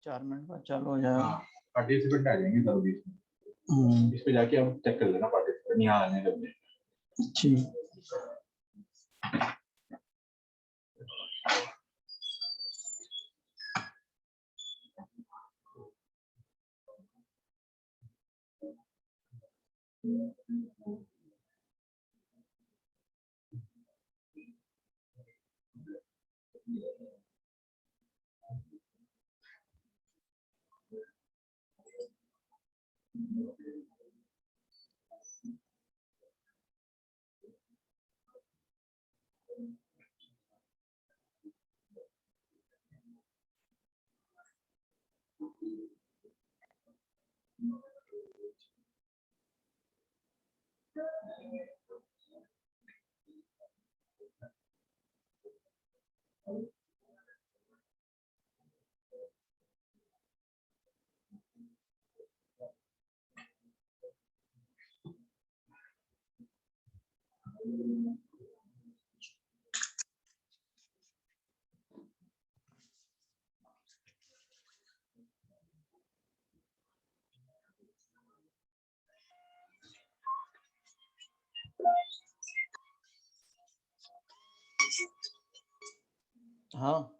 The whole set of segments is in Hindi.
4 मिनट बाद चालू हो जाएगा। हाँ, पार्टिसिपेंट आ जाएंगे तब बीच में। इस पे जाके हम चेक कर लेना पार्टिसिपेंट यहाँ आने लगे। जी हाँ,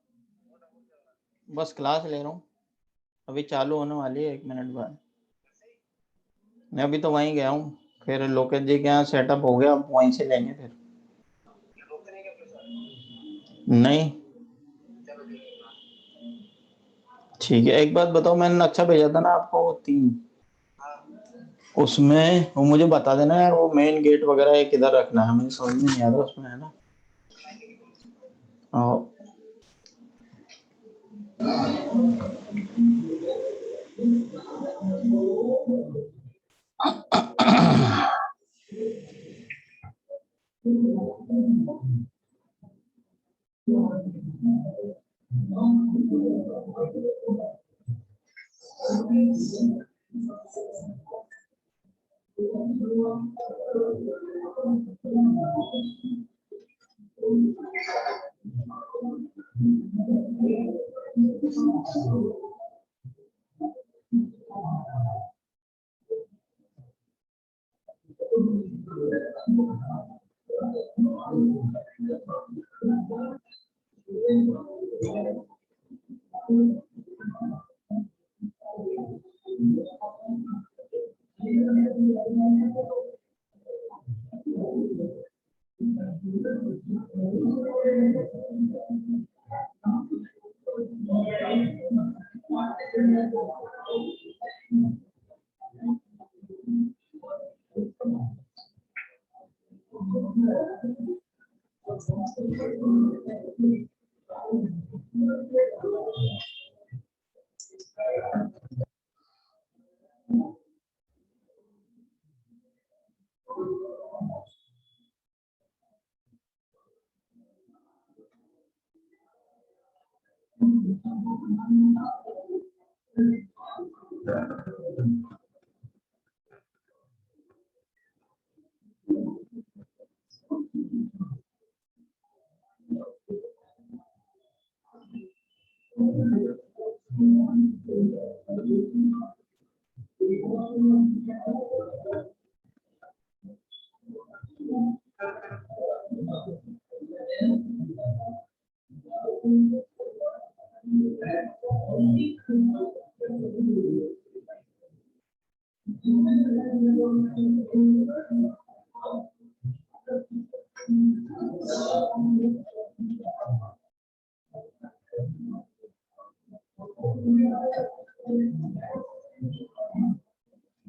बस क्लास ले रहा हूँ, अभी चालू होने वाली है 1 मिनट बाद। मैं अभी तो वहीं गया हूँ, फिर लोकेश जी के यहाँ सेटअप हो गया, अब वहीं से लेंगे फिर। नहीं ठीक है। एक बात बताओ, मैंने नक्शा भेजा था ना आपको 3, उसमें वो मुझे बता देना यार, वो मेन गेट वगैरह किधर रखना है, मुझे समझ में नहीं आ रहा उसमें, है ना। और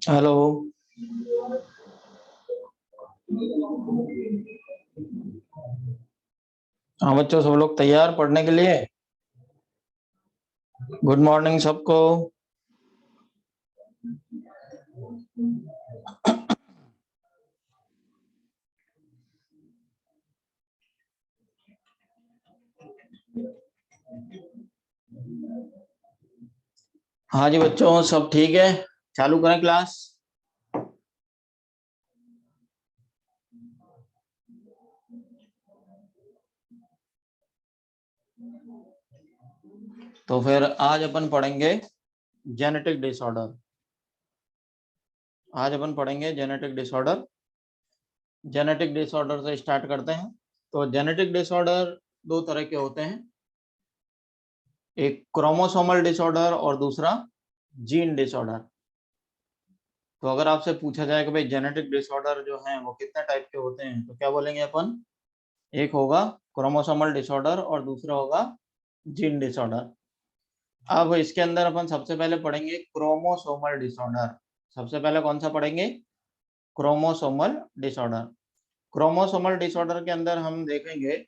हेलो, हाँ बच्चों, सब लोग तैयार पढ़ने के लिए? गुड मॉर्निंग सबको। हाँ जी बच्चों, सब ठीक है, चालू करें क्लास। तो फिर आज अपन पढ़ेंगे जेनेटिक डिसऑर्डर। आज अपन पढ़ेंगे जेनेटिक डिसऑर्डर। जेनेटिक डिसऑर्डर से स्टार्ट करते हैं। तो जेनेटिक डिसऑर्डर दो तरह के होते हैं, एक क्रोमोसोमल डिसऑर्डर और दूसरा जीन डिसऑर्डर। तो अगर आपसे पूछा जाए कि भाई जेनेटिक डिसऑर्डर जो हैं वो कितने टाइप के होते हैं, तो क्या बोलेंगे अपन? एक होगा क्रोमोसोमल डिसऑर्डर और दूसरा होगा जीन डिसऑर्डर। अब इसके अंदर अपन सबसे पहले पढ़ेंगे क्रोमोसोमल डिसऑर्डर। सबसे पहले कौन सा पढ़ेंगे? Chromosomal disorder. क्रोमोसोमल डिसऑर्डर के अंदर हम देखेंगे,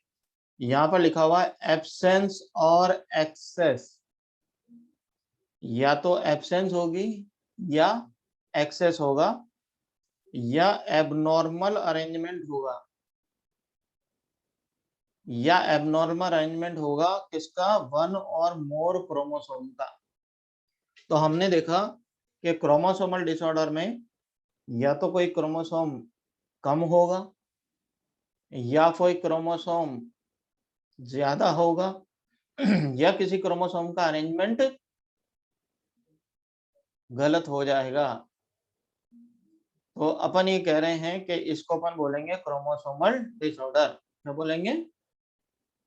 यहाँ पर लिखा हुआ है एब्सेंस और एक्सेस। या तो एब्सेंस होगी या एक्सेस होगा, या एबनॉर्मल अरेंजमेंट होगा, या एबनॉर्मल अरेंजमेंट होगा किसका? वन और मोर क्रोमोसोम का। तो हमने देखा कि क्रोमोसोमल डिसऑर्डर में या तो कोई क्रोमोसोम कम होगा या कोई क्रोमोसोम ज्यादा होगा या किसी क्रोमोसोम का अरेंजमेंट गलत हो जाएगा। तो अपन ये कह रहे हैं कि इसको अपन बोलेंगे क्रोमोसोमल डिसऑर्डर। क्या बोलेंगे?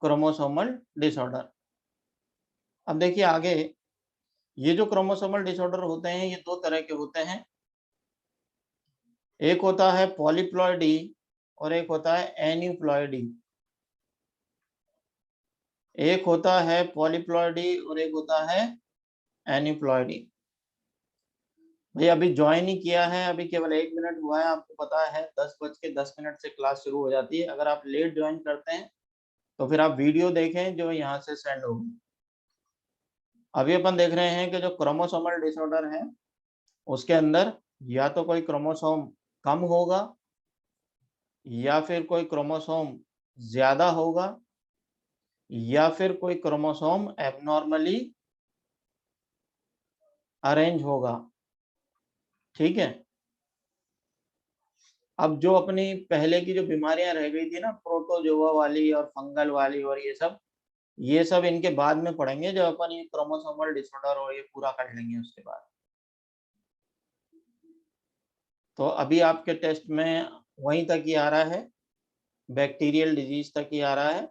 Chromosomal disorder. अब देखिए आगे, ये जो क्रोमोसोमल डिसऑर्डर होते हैं ये दो तरह के होते हैं। एक होता है पॉलीप्लॉइडी और एक होता है एन्यूप्लॉइडी। एक होता है पॉलीप्लॉइडी और एक होता है एन्यूप्लॉइडी। भाई अभी ज्वाइन ही किया है, अभी केवल 1 मिनट हुआ है। आपको पता है 10:10 से क्लास शुरू हो जाती है। अगर आप लेट ज्वाइन करते हैं तो फिर आप वीडियो देखें जो यहाँ से सेंड होगी। अभी अपन देख रहे हैं कि जो क्रोमोसोमल डिसऑर्डर है उसके अंदर या तो कोई क्रोमोसोम कम होगा या फिर कोई क्रोमोसोम ज्यादा होगा या फिर कोई क्रोमोसोम एबनॉर्मली अरेंज होगा। ठीक है। अब जो अपनी पहले की जो बीमारियां रह गई थी ना, प्रोटोजोआ वाली और फंगल वाली और ये सब इनके बाद में पढ़ेंगे जब अपन ये क्रोमोसोमल डिसऑर्डर और ये पूरा कर लेंगे उसके बाद। तो अभी आपके टेस्ट में वहीं तक ही आ रहा है, बैक्टीरियल डिजीज तक ही आ रहा है,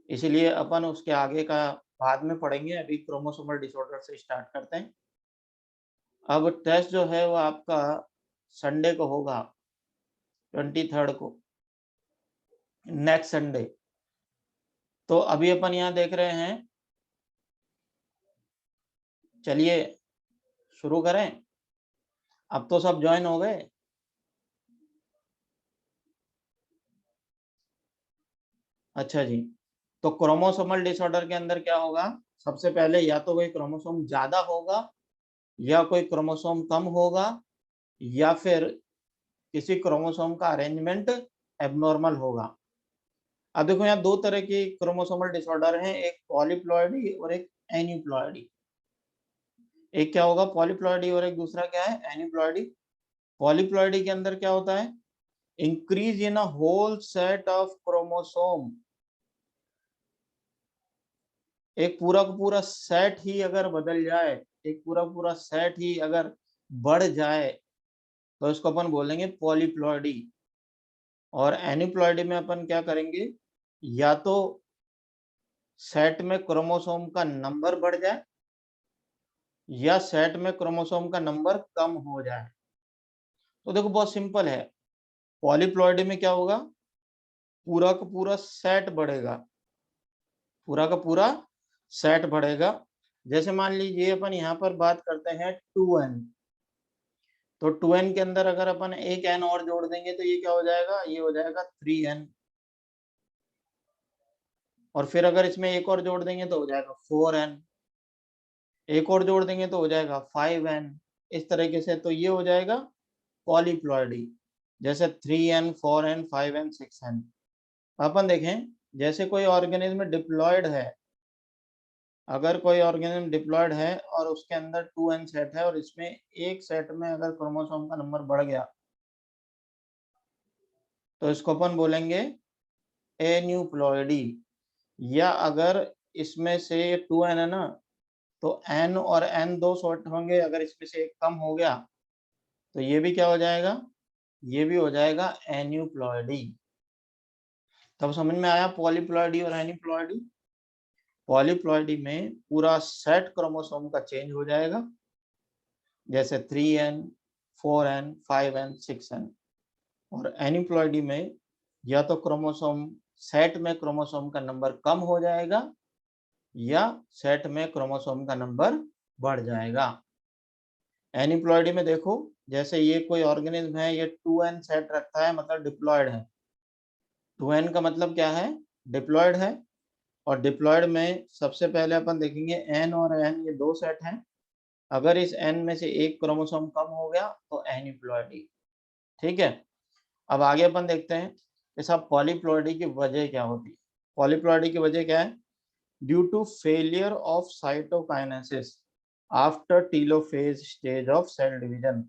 इसलिए अपन उसके आगे का बाद में पढ़ेंगे। अभी क्रोमोसोमल डिसऑर्डर से स्टार्ट करते हैं। अब टेस्ट जो है वो आपका संडे को होगा, 23 को, नेक्स्ट संडे। तो अभी अपन यहाँ देख रहे हैं, चलिए शुरू करें। अब तो सब ज्वाइन हो गए। अच्छा जी, तो क्रोमोसोमल डिसऑर्डर के अंदर क्या होगा? सबसे पहले या तो कोई क्रोमोसोम ज्यादा होगा या कोई क्रोमोसोम कम होगा या फिर किसी क्रोमोसोम का अरेंजमेंट एबनॉर्मल होगा। अब देखो यहाँ दो तरह की क्रोमोसोमल डिसऑर्डर हैं, एक पॉलीप्लॉइडी और एक एन्यूप्लॉइडी। एक क्या होगा? पॉलीप्लॉइडी और एक दूसरा क्या है? एन्यूप्लॉइडी। पॉलीप्लॉइडी के अंदर क्या होता है? Increase in a whole set of chromosome. एक पूरा का पूरा सेट ही अगर बदल जाए, एक पूरा पूरा सेट ही अगर बढ़ जाए तो इसको अपन बोलेंगे पॉलीप्लॉइडी। और एन्यूप्लॉइडी में अपन क्या करेंगे? या तो सेट में क्रोमोसोम का नंबर बढ़ जाए या सेट में क्रोमोसोम का नंबर कम हो जाए। तो देखो बहुत सिंपल है, पॉलीप्लॉइडी में क्या होगा? पूरा का पूरा सेट बढ़ेगा, पूरा का पूरा सेट बढ़ेगा। जैसे मान लीजिए अपन यहाँ पर बात करते हैं 2n, तो 2n के अंदर अगर अपन एक n और जोड़ देंगे तो ये क्या हो जाएगा? ये हो जाएगा 3n। और फिर अगर इसमें एक और जोड़ देंगे तो हो जाएगा 4n। एक और जोड़ देंगे तो हो जाएगा 5n। इस तरीके से तो ये हो जाएगा पॉलीप्लॉइडी, जैसे 3n 4n 5n 6n। अपन देखें, जैसे कोई ऑर्गेनिज्म डिप्लॉयड है, अगर कोई ऑर्गेनिज्म डिप्लॉयड है और उसके अंदर 2n सेट है और इसमें एक सेट में अगर क्रोमोसोम का नंबर बढ़ गया तो इसको अपन बोलेंगे एन्यूप्लॉइडी। या अगर इसमें से 2n है ना, तो n और n दो शॉर्ट होंगे, अगर इसमें से एक कम हो गया तो ये भी क्या हो जाएगा, ये भी हो जाएगा एन्यूप्लॉयडी। तब समझ में आया पॉलीप्लॉयडी और एन्यूप्लॉयडी। पॉलीप्लॉयडी में पूरा सेट क्रोमोसोम का चेंज हो जाएगा, जैसे 3n 4n 5n 6n। और एन्यूप्लॉयडी में या तो क्रोमोसोम सेट में क्रोमोसोम का नंबर कम हो जाएगा या सेट में क्रोमोसोम का नंबर बढ़ जाएगा। एन्यूप्लॉयडी में देखो, जैसे ये कोई ऑर्गेनिज्म है, ये 2n सेट रखता है, मतलब डिप्लॉयड है। 2n का मतलब क्या है, डिप्लॉयड है। और डिप्लॉयड में सबसे पहले अपन देखेंगे n और n, ये दो सेट हैं। अगर इस n में से एक क्रोमोसोम कम हो गया तो एन्यूप्लॉयडी। ठीक है, अब आगे अपन देखते हैं कि सब पॉलीप्लॉयडी की वजह क्या होती है। पॉलीप्लॉयडी की वजह क्या है, due to failure of cytokinesis after telophase stage of cell division.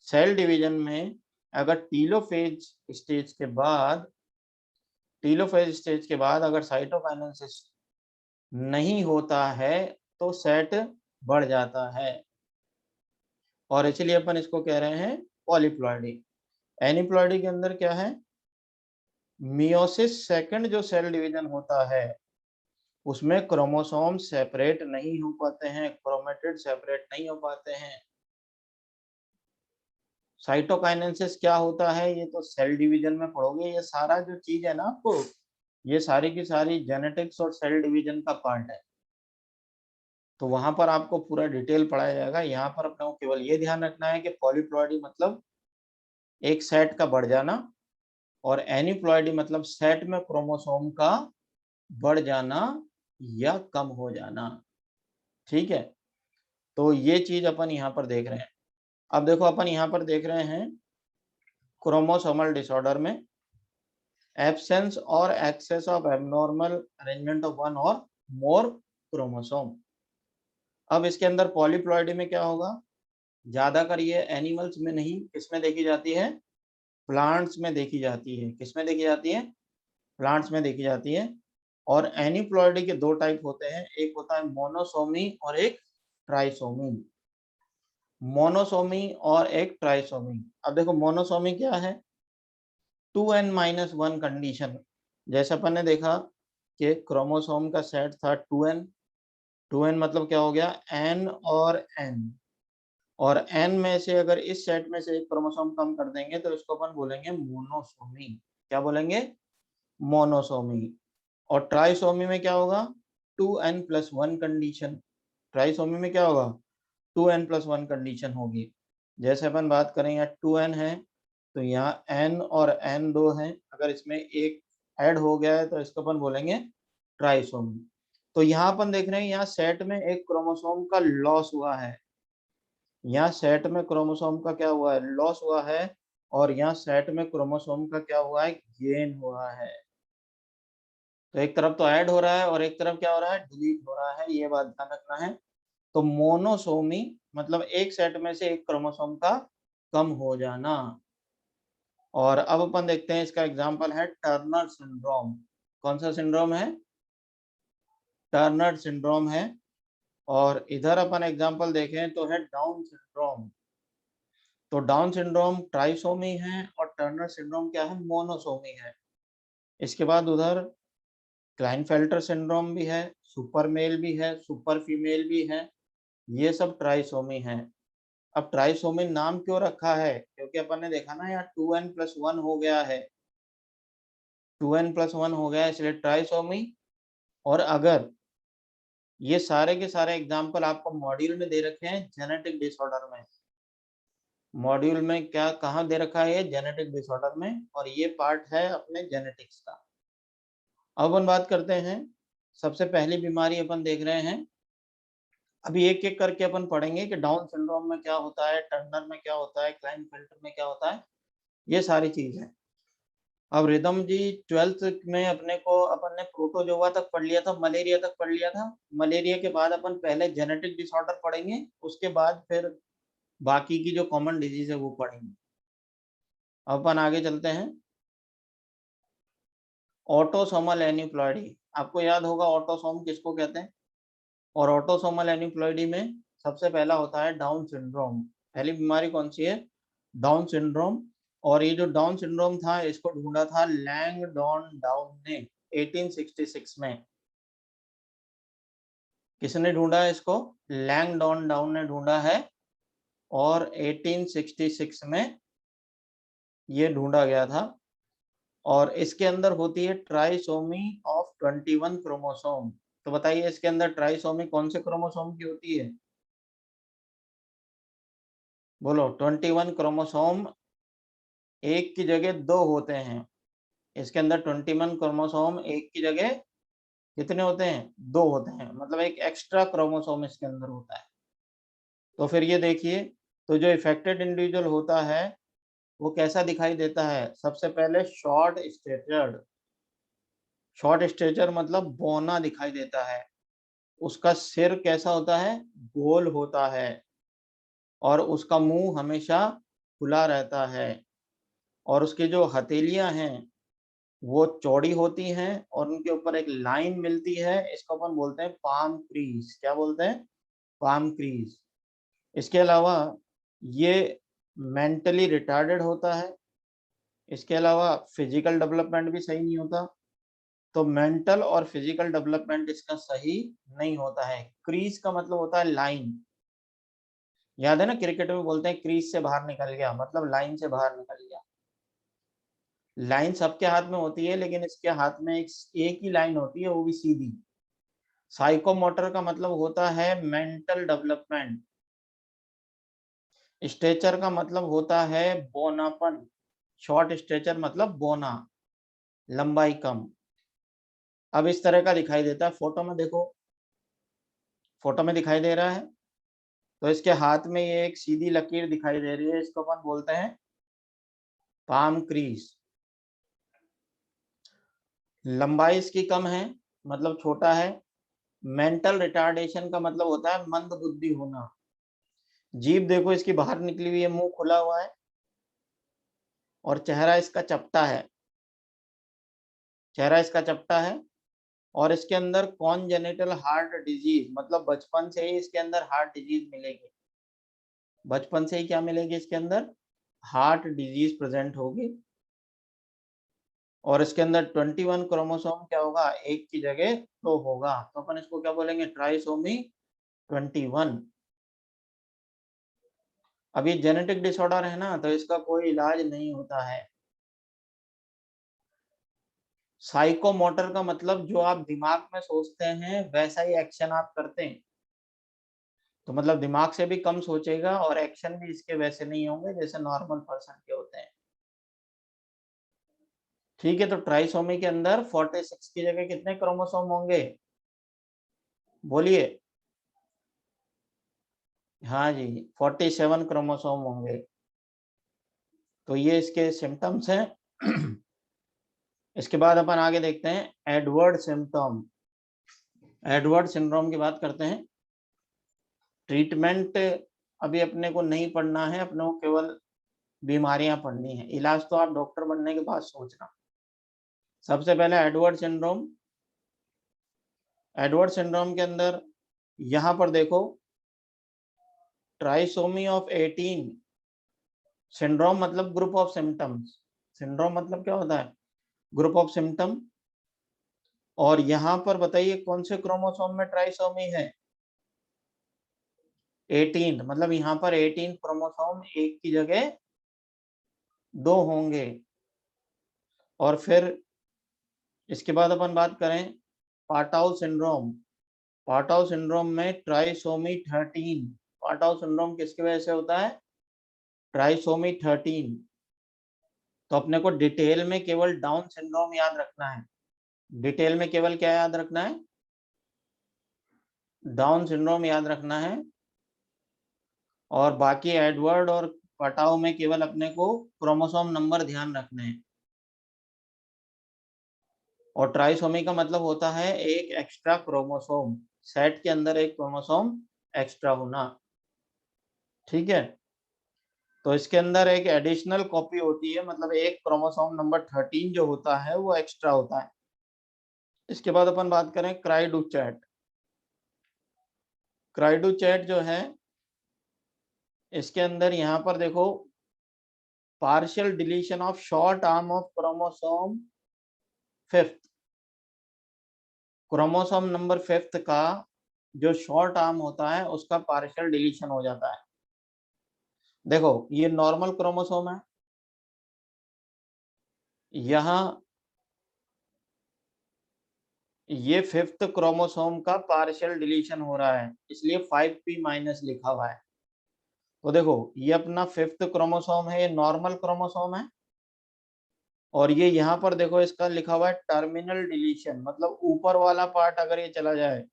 Cell division में अगर टीलोफेज स्टेज के बाद अगर साइटोकाइनेसिस नहीं होता है तो सेट बढ़ जाता है, और इसलिए अपन इसको कह रहे हैं पॉलीप्लॉयडी। एनीप्लॉयडी के अंदर क्या है, मियोसिस सेकंड जो सेल डिवीजन होता है उसमें क्रोमोसोम सेपरेट नहीं हो पाते हैं, क्रोमेटिड सेपरेट नहीं हो पाते हैं। साइटोकाइनेसिस क्या होता है ये तो सेल डिवीजन में पढ़ोगे। ये सारा जो चीज है ना आपको, ये सारी की सारी जेनेटिक्स और सेल डिवीजन का पार्ट है, तो वहां पर आपको पूरा डिटेल पढ़ाया जाएगा। यहाँ पर अपने को केवल ये ध्यान रखना है कि पॉलीप्लॉयडी मतलब एक सेट का बढ़ जाना, और एनीप्लॉयडी मतलब सेट में क्रोमोसोम का बढ़ जाना या कम हो जाना। ठीक है, तो ये चीज अपन यहाँ पर देख रहे हैं। अब देखो अपन यहाँ पर देख रहे हैं क्रोमोसोमल डिसऑर्डर में absence or excess of abnormal arrangement of one or more chromosome. अब इसके अंदर पॉलीप्लॉयडी में क्या होगा, ज्यादातर ये एनिमल्स में नहीं, किसमें देखी जाती है, प्लांट्स में देखी जाती है। किसमें देखी जाती है, प्लांट्स में देखी जाती है। और एनीप्लॉयडी के दो टाइप होते हैं, एक होता है मोनोसोमी और एक ट्राइसोमी। मोनोसोमी और एक ट्राइसोमी। अब देखो मोनोसोमी क्या है, 2n-1 कंडीशन। जैसे अपन ने देखा कि क्रोमोसोम का सेट था 2n। 2n मतलब क्या हो गया, n और n, और n में से अगर इस सेट में से एक क्रोमोसोम कम कर देंगे तो इसको अपन बोलेंगे मोनोसोमी। क्या बोलेंगे, मोनोसोमी। और ट्राइसोमी में क्या होगा, 2n+1 कंडीशन। ट्राइसोमी में क्या होगा, 2n+1 कंडीशन होगी। जैसे अपन बात करें यहाँ 2n है तो यहाँ n और n दो हैं, अगर इसमें एक ऐड हो गया है तो इसको अपन बोलेंगे ट्राइसोमी। तो यहाँ अपन देख रहे हैं यहाँ सेट में एक क्रोमोसोम का लॉस हुआ है, यहाँ सेट में क्रोमोसोम का क्या हुआ है, लॉस हुआ है। और यहाँ सेट में क्रोमोसोम का क्या हुआ है, गेन हुआ है। तो एक तरफ तो ऐड हो रहा है और एक तरफ क्या हो रहा है, डिलीट हो रहा है, ये बात ध्यान रखना है। तो मोनोसोमी मतलब एक सेट में से एक क्रोमोसोम का कम हो जाना। और अब अपन देखते हैं इसका एग्जांपल है टर्नर सिंड्रोम। कौन सा सिंड्रोम है, टर्नर सिंड्रोम है। और इधर अपन एग्जांपल देखें तो है डाउन सिंड्रोम। तो डाउन सिंड्रोम ट्राइसोमी है और टर्नर सिंड्रोम क्या है, मोनोसोमी है। इसके बाद उधर क्लाइनफेल्टर सिंड्रोम भी है, सुपर मेल भी है, सुपर फीमेल भी है, ये सब ट्राइसोमी है। अब ट्राइसोमी नाम क्यों रखा है, क्योंकि अपन ने देखा ना यहाँ 2n+1 हो गया है, 2n+1 हो गया है, इसलिए ट्राइसोमी। और अगर ये सारे के सारे एग्जाम्पल आपको मॉड्यूल में दे रखे हैं जेनेटिक डिसऑर्डर में, मॉड्यूल में क्या कहाँ दे रखा है, जेनेटिक डिसऑर्डर में, और ये पार्ट है अपने जेनेटिक्स का। अब अपन बात करते हैं, सबसे पहली बीमारी अपन देख रहे हैं, अभी एक एक करके अपन पढ़ेंगे कि डाउन सिंड्रोम में क्या होता है, टर्नर में क्या होता है, क्लाइनफेल्टर में क्या होता है, ये सारी चीज है। अब रिदम जी 12th में अपने को अपन ने प्रोटोजोआ तक पढ़ लिया था, मलेरिया तक पढ़ लिया था। मलेरिया के बाद अपन पहले जेनेटिक डिसऑर्डर पढ़ेंगे, उसके बाद फिर बाकी की जो कॉमन डिजीज है वो पढ़ेंगे। अब अपन आगे चलते हैं। ऑटोसोमल एन्यूप्लॉइडी, आपको याद होगा ऑटोसोम किसको कहते हैं। और ऑटोसोमल एन्यूप्लॉइडी में सबसे पहला होता है डाउन सिंड्रोम। पहली बीमारी कौन सी है, डाउन सिंड्रोम। और ये जो डाउन सिंड्रोम था इसको ढूंढा था लैंगडॉन डाउन ने 1866 में। किसने ढूंढा है इसको, लैंगडॉन डाउन ने ढूंढा है, और 1866 में ये ढूंढा गया था। और इसके अंदर होती है ट्राइसोमी ऑफ 21 क्रोमोसोम। तो बताइए इसके अंदर ट्राइसोमी कौन से क्रोमोसोम की होती है, बोलो। 21 क्रोमोसोम, एक की जगह दो होते हैं। इसके अंदर 21 क्रोमोसोम एक की जगह कितने होते हैं, दो होते हैं, मतलब एक एक्स्ट्रा क्रोमोसोम इसके अंदर होता है। तो फिर ये देखिए, तो जो इफेक्टेड इंडिविजुअल होता है वो कैसा दिखाई देता है, सबसे पहले शॉर्ट स्टेचर्ड। शॉर्ट स्टेचर मतलब बौना दिखाई देता है। उसका सिर कैसा होता है, गोल होता है। और उसका मुंह हमेशा खुला रहता है। और उसकी जो हथेलियां हैं वो चौड़ी होती हैं, और उनके ऊपर एक लाइन मिलती है, इसको अपन बोलते हैं पाम क्रीज। क्या बोलते हैं, पाम क्रीज। इसके अलावा ये मेंटली रिटार्डेड होता है। इसके अलावा फिजिकल डेवलपमेंट भी सही नहीं होता। तो मेंटल और फिजिकल डेवलपमेंट इसका सही नहीं होता है। क्रीज का मतलब होता है लाइन। याद है ना, क्रिकेट में बोलते हैं क्रीज से बाहर निकल गया, मतलब लाइन से बाहर निकल गया। लाइन सबके हाथ में होती है, लेकिन इसके हाथ में एक ही लाइन होती है, वो भी सीधी। साइकोमोटर का मतलब होता है मेंटल डेवलपमेंट। स्ट्रेचर का मतलब होता है बोनापन। शॉर्ट स्ट्रेचर मतलब बोना, लंबाई कम। अब इस तरह का दिखाई देता है, फोटो में देखो, फोटो में दिखाई दे रहा है। तो इसके हाथ में ये एक सीधी लकीर दिखाई दे रही है, इसको अपन बोलते हैं पाम क्रीज। लंबाई इसकी कम है, मतलब छोटा है। मेंटल रिटार्डेशन का मतलब होता है मंद बुद्धि होना। जीभ देखो इसकी बाहर निकली हुई है, मुंह खुला हुआ है, और चेहरा इसका चपटा है। चेहरा इसका चपटा है। और इसके अंदर कॉन्जेनिटल हार्ट डिजीज, मतलब बचपन से ही इसके अंदर हार्ट डिजीज मिलेगी। बचपन से ही क्या मिलेगी, इसके अंदर हार्ट डिजीज प्रेजेंट होगी। और इसके अंदर 21 क्रोमोसोम क्या होगा, एक की जगह तो होगा, तो अपन इसको क्या बोलेंगे, ट्राइसोमी 21। अब ये जेनेटिक डिसऑर्डर है ना, तो इसका कोई इलाज नहीं होता है। साइकोमोटर का मतलब जो आप दिमाग में सोचते हैं वैसा ही एक्शन आप करते हैं। तो मतलब दिमाग से भी कम सोचेगा, और एक्शन भी इसके वैसे नहीं होंगे जैसे नॉर्मल पर्सन के होते हैं। ठीक है, तो ट्राइसोमी के अंदर 46 की जगह कितने क्रोमोसोम होंगे, बोलिए। हाँ जी, 47 क्रोमोसोम होंगे। तो ये इसके सिम्टम्स हैं। इसके बाद अपन आगे देखते हैं एडवर्ड सिम्टम। एडवर्ड सिंड्रोम की बात करते हैं। ट्रीटमेंट अभी अपने को नहीं पढ़ना है, अपने को केवल बीमारियां पढ़नी है। इलाज तो आप डॉक्टर बनने के बाद सोचना। सबसे पहले एडवर्ड सिंड्रोम। एडवर्ड सिंड्रोम के अंदर यहां पर देखो, ट्राइसोमी ऑफ 18। सिंड्रोम मतलब ग्रुप ऑफ सिम्टम्स। सिंड्रोम मतलब क्या होता है, ग्रुप ऑफ सिम्टम। और यहां पर बताइए कौन से क्रोमोसोम में ट्राइसोमी है, 18। मतलब यहाँ पर 18 क्रोमोसोम एक की जगह दो होंगे। और फिर इसके बाद अपन बात करें पाटाउ सिंड्रोम। पाटाउ सिंड्रोम में ट्राइसोमी 13। पाटाउ सिंड्रोम किसकी वजह से होता है, ट्राइसोमी 13। तो अपने को डिटेल में केवल डाउन सिंड्रोम याद रखना है। डिटेल में केवल क्या याद रखना है, डाउन सिंड्रोम याद रखना है। और बाकी एडवर्ड और पटाओ में केवल अपने को क्रोमोसोम नंबर ध्यान रखने हैं। और ट्राइसोमी का मतलब होता है एक एक्स्ट्रा क्रोमोसोम, सेट के अंदर एक क्रोमोसोम एक्स्ट्रा होना। ठीक है, तो इसके अंदर एक एडिशनल कॉपी होती है, मतलब एक क्रोमोसोम नंबर 13 जो होता है वो एक्स्ट्रा होता है। इसके बाद अपन बात करें क्राइडोचैट। क्राइडोचैट जो है, इसके अंदर यहाँ पर देखो partial deletion of short arm of chromosome 5th, chromosome number 5th का जो शॉर्ट आर्म होता है उसका पार्शियल डिलीशन हो जाता है। देखो ये नॉर्मल क्रोमोसोम है, यहाँ ये 5th क्रोमोसोम का पार्शियल डिलीशन हो रहा है, इसलिए 5p माइनस लिखा हुआ है। तो देखो ये अपना 5th क्रोमोसोम है, ये नॉर्मल क्रोमोसोम है, और ये यहाँ पर देखो इसका लिखा हुआ है टर्मिनल डिलीशन, मतलब ऊपर वाला पार्ट अगर ये चला जाए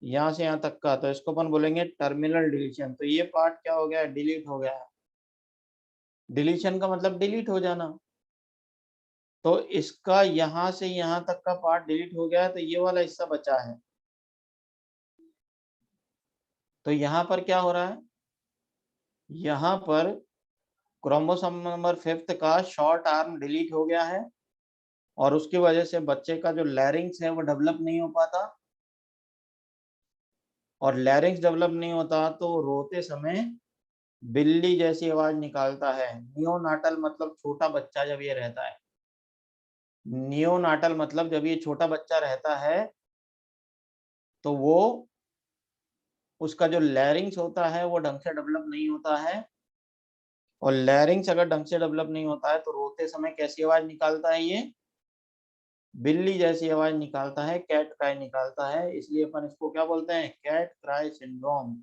यहाँ से यहाँ तक का, तो इसको अपन बोलेंगे टर्मिनल डिलीशन। तो ये पार्ट क्या हो गया, डिलीट हो गया है। डिलीशन का मतलब डिलीट हो जाना, तो इसका यहाँ से यहाँ तक का पार्ट डिलीट हो गया है, तो ये वाला हिस्सा बचा है। तो यहाँ पर क्या हो रहा है, यहाँ पर क्रोमोसोम नंबर 5th का शॉर्ट आर्म डिलीट हो गया है, और उसकी वजह से बच्चे का जो लैरिंग्स है वो डेवलप नहीं हो पाता, और लैरिंग्स डेवलप नहीं होता तो रोते समय बिल्ली जैसी आवाज निकालता है। नियोनाटल मतलब छोटा बच्चा जब ये रहता है, नियोनाटल मतलब जब ये छोटा बच्चा रहता है तो वो उसका जो लैरिंग्स होता है वो ढंग से डेवलप नहीं होता है, और लैरिंग्स अगर ढंग से डेवलप नहीं होता है तो रोते समय कैसी आवाज निकालता है, ये बिल्ली जैसी आवाज निकालता है, कैट क्राई निकालता है। इसलिए अपन इसको क्या बोलते हैं, कैट क्राई सिंड्रोम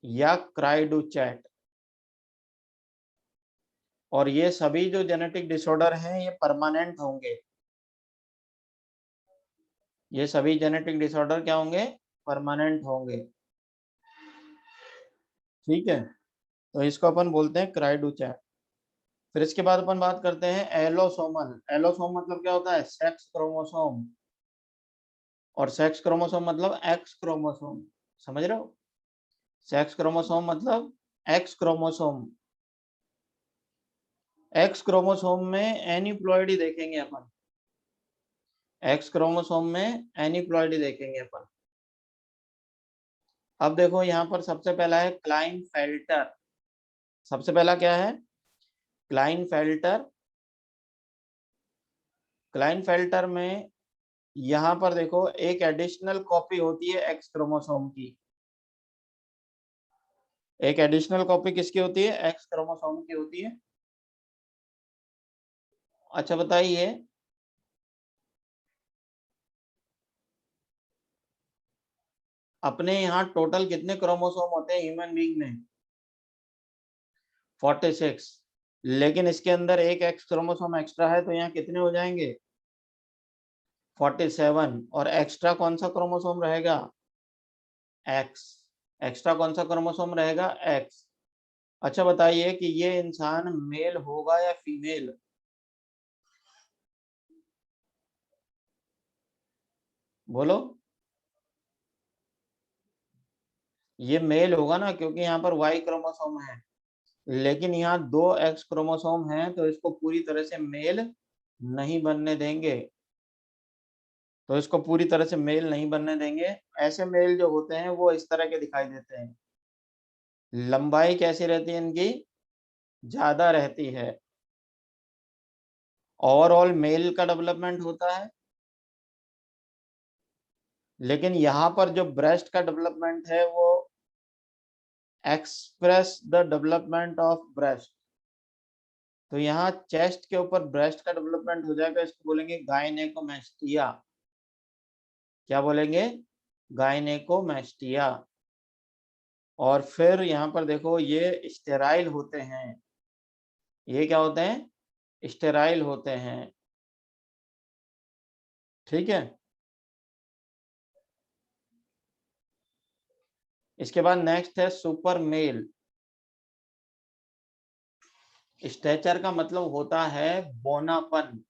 या क्राइडोचैट। और ये सभी जो जेनेटिक डिसऑर्डर हैं ये परमानेंट होंगे, ये सभी जेनेटिक डिसऑर्डर क्या होंगे, परमानेंट होंगे। ठीक है, तो इसको अपन बोलते हैं क्राइडोचैट। फिर इसके बाद अपन बात करते हैं एलोसोमल। एलोसोम मतलब क्या होता है, सेक्स क्रोमोसोम, और सेक्स क्रोमोसोम मतलब एक्स क्रोमोसोम, समझ रहे हो। सेक्स क्रोमोसोम मतलब एक्स क्रोमोसोम। एक्स क्रोमोसोम में एनीप्लॉइडी देखेंगे अपन, एक्स क्रोमोसोम में एनीप्लॉइडी देखेंगे अपन। अब देखो यहाँ पर सबसे पहला है क्लाइनफेल्टर। सबसे पहला क्या है, क्लाइनफेल्टर। क्लाइनफेल्टर में यहाँ पर देखो एक एडिशनल कॉपी होती है एक्स क्रोमोसोम की। एक एडिशनल कॉपी किसकी होती है, एक्स क्रोमोसोम की होती है। अच्छा बताइए, अपने यहाँ टोटल कितने क्रोमोसोम होते हैं ह्यूमन बीइंग में, 46। लेकिन इसके अंदर एक एक्स क्रोमोसोम एक्स्ट्रा है, तो यहाँ कितने हो जाएंगे, 47। और एक्स्ट्रा कौन सा क्रोमोसोम रहेगा, एक्स। एक्स्ट्रा कौन सा क्रोमोसोम रहेगा, एक्स। अच्छा बताइए कि ये इंसान मेल होगा या फीमेल, बोलो। ये मेल होगा ना, क्योंकि यहाँ पर वाई क्रोमोसोम है, लेकिन यहाँ दो एक्स क्रोमोसोम हैं, तो इसको पूरी तरह से मेल नहीं बनने देंगे। तो इसको पूरी तरह से मेल नहीं बनने देंगे। ऐसे मेल जो होते हैं वो इस तरह के दिखाई देते हैं। लंबाई कैसी रहती है इनकी, ज्यादा रहती है। ओवरऑल मेल का डेवलपमेंट होता है, लेकिन यहाँ पर जो ब्रेस्ट का डेवलपमेंट है वो express the development of breast. तो यहाँ चेस्ट के ऊपर ब्रेस्ट का डेवलपमेंट हो जाएगा, इसको बोलेंगे गायनेकोमेस्टिया। क्या बोलेंगे, गायनेकोमेस्टिया। और फिर यहाँ पर देखो ये स्टेराइल होते हैं। ये क्या होते हैं, स्टेराइल होते हैं। ठीक है, इसके बाद नेक्स्ट है सुपर मेल। स्टेचर का मतलब होता है बौनापन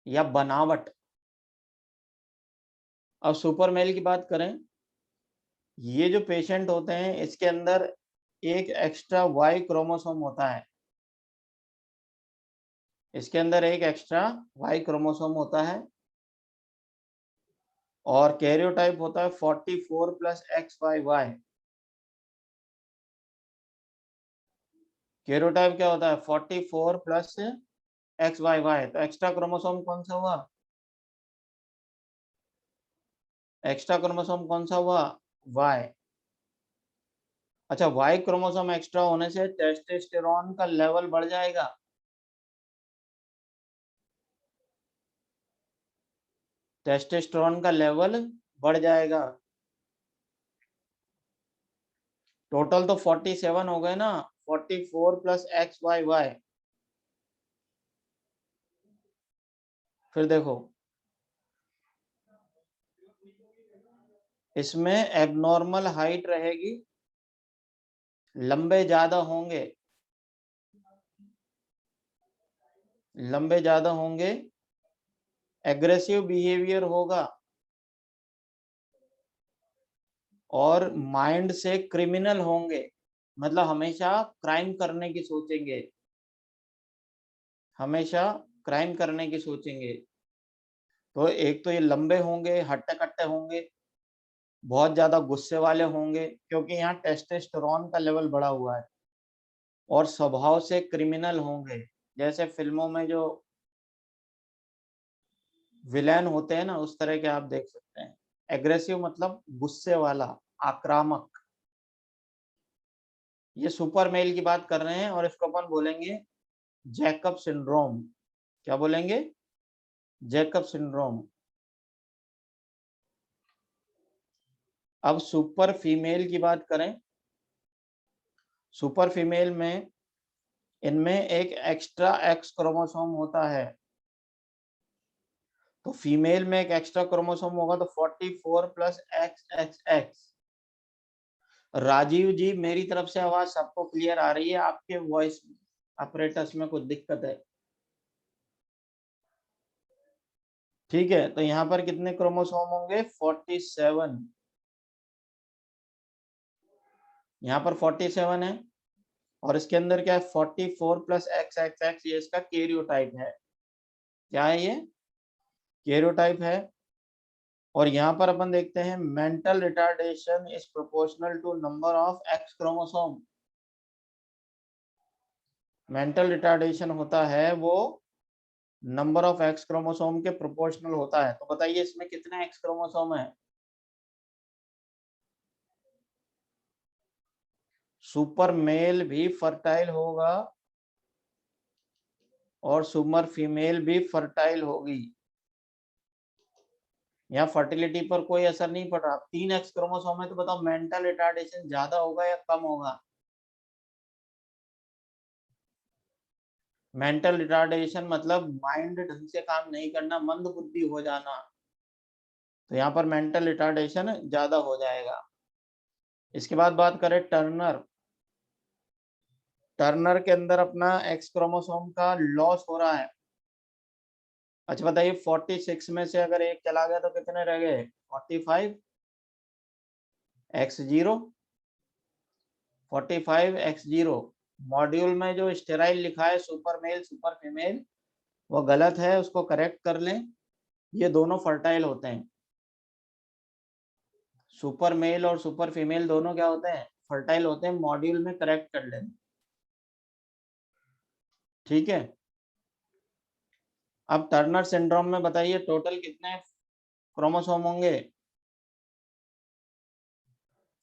या बनावट। अब सुपर मेल की बात करें, ये जो पेशेंट होते हैं इसके अंदर एक एक्स्ट्रा वाई क्रोमोसोम होता है। इसके अंदर एक एक्स्ट्रा वाई क्रोमोसोम होता है, और कैरियोटाइप होता है 44 प्लस XYY। कैरियोटाइप क्या होता है 44 प्लस XYY। तो एक्स्ट्रा क्रोमोसोम कौन सा हुआ, एक्स्ट्रा क्रोमोसोम कौन सा हुआ, Y। अच्छा, Y क्रोमोसोम एक्स्ट्रा होने से टेस्टोस्टेरोन का लेवल बढ़ जाएगा। टेस्टोस्टेरोन का लेवल बढ़ जाएगा। टोटल तो 47 हो गए ना, 44 प्लस XYY। फिर देखो इसमें एबनॉर्मल हाइट रहेगी, लंबे ज्यादा होंगे, लंबे ज्यादा होंगे, एग्रेसिव बिहेवियर होगा और माइंड से क्रिमिनल होंगे, मतलब हमेशा क्राइम करने की सोचेंगे, हमेशा क्राइम करने की सोचेंगे। तो एक तो ये लंबे होंगे, हट्टे कट्टे होंगे, बहुत ज्यादा गुस्से वाले होंगे क्योंकि यहाँ टेस्टोस्टेरोन का लेवल बढ़ा हुआ है, और स्वभाव से क्रिमिनल होंगे। जैसे फिल्मों में जो विलेन होते हैं ना, उस तरह के आप देख सकते हैं। एग्रेसिव मतलब गुस्से वाला, आक्रामक। ये सुपर मेल की बात कर रहे हैं और इसको अपन बोलेंगे जैकब सिंड्रोम। क्या बोलेंगे, जैकब सिंड्रोम। अब सुपर फीमेल की बात करें, सुपर फीमेल में इनमें एक एक्स्ट्रा एक्स क्रोमोसोम होता है। तो फीमेल में एक एक्स्ट्रा क्रोमोसोम होगा तो 44 प्लस XXX। राजीव जी, मेरी तरफ से आवाज सबको क्लियर आ रही है, आपके वॉइस ऑपरेटर्स में कुछ दिक्कत है? ठीक है, तो यहाँ पर कितने क्रोमोसोम होंगे 47। यहाँ पर 47 है और इसके अंदर क्या है 44 प्लस XXX, ये इसका कैरियोटाइप है। क्या है ये, कैरियोटाइप है। और यहाँ पर अपन देखते हैं mental retardation is proportional to number of X chromosome. Mental retardation होता है वो नंबर ऑफ एक्स क्रोमोसोम के प्रोपोर्शनल होता है। तो बताइए इसमें कितने एक्स क्रोमोसोम है? सुपर मेल भी फर्टाइल होगा और सुपर फीमेल भी फर्टाइल होगी। यहाँ फर्टिलिटी पर कोई असर नहीं पड़ रहा। 3 एक्स क्रोमोसोम है तो बताओ मेंटल रिटार्डेशन ज्यादा होगा या कम होगा? मेंटल रिटार्डेशन मतलब माइंड ढंग से काम नहीं करना, मंद बुद्धि हो जाना। तो यहाँ पर मेंटल रिटार्डेशन ज्यादा हो जाएगा। इसके बाद बात करें टर्नर। टर्नर के अंदर अपना एक्स क्रोमोसोम का लॉस हो रहा है। अच्छा बताइए 46 में से अगर एक चला गया तो कितने रह गए 45 X0, 45 X0। मॉड्यूल में जो स्टेराइल लिखा है सुपर मेल सुपर फीमेल वो गलत है, उसको करेक्ट कर लें। ये दोनों फर्टाइल होते हैं, सुपर मेल और सुपर फीमेल दोनों क्या होते हैं, फर्टाइल होते हैं। मॉड्यूल में करेक्ट कर लें, ठीक है। अब टर्नर सिंड्रोम में बताइए टोटल कितने क्रोमोसोम होंगे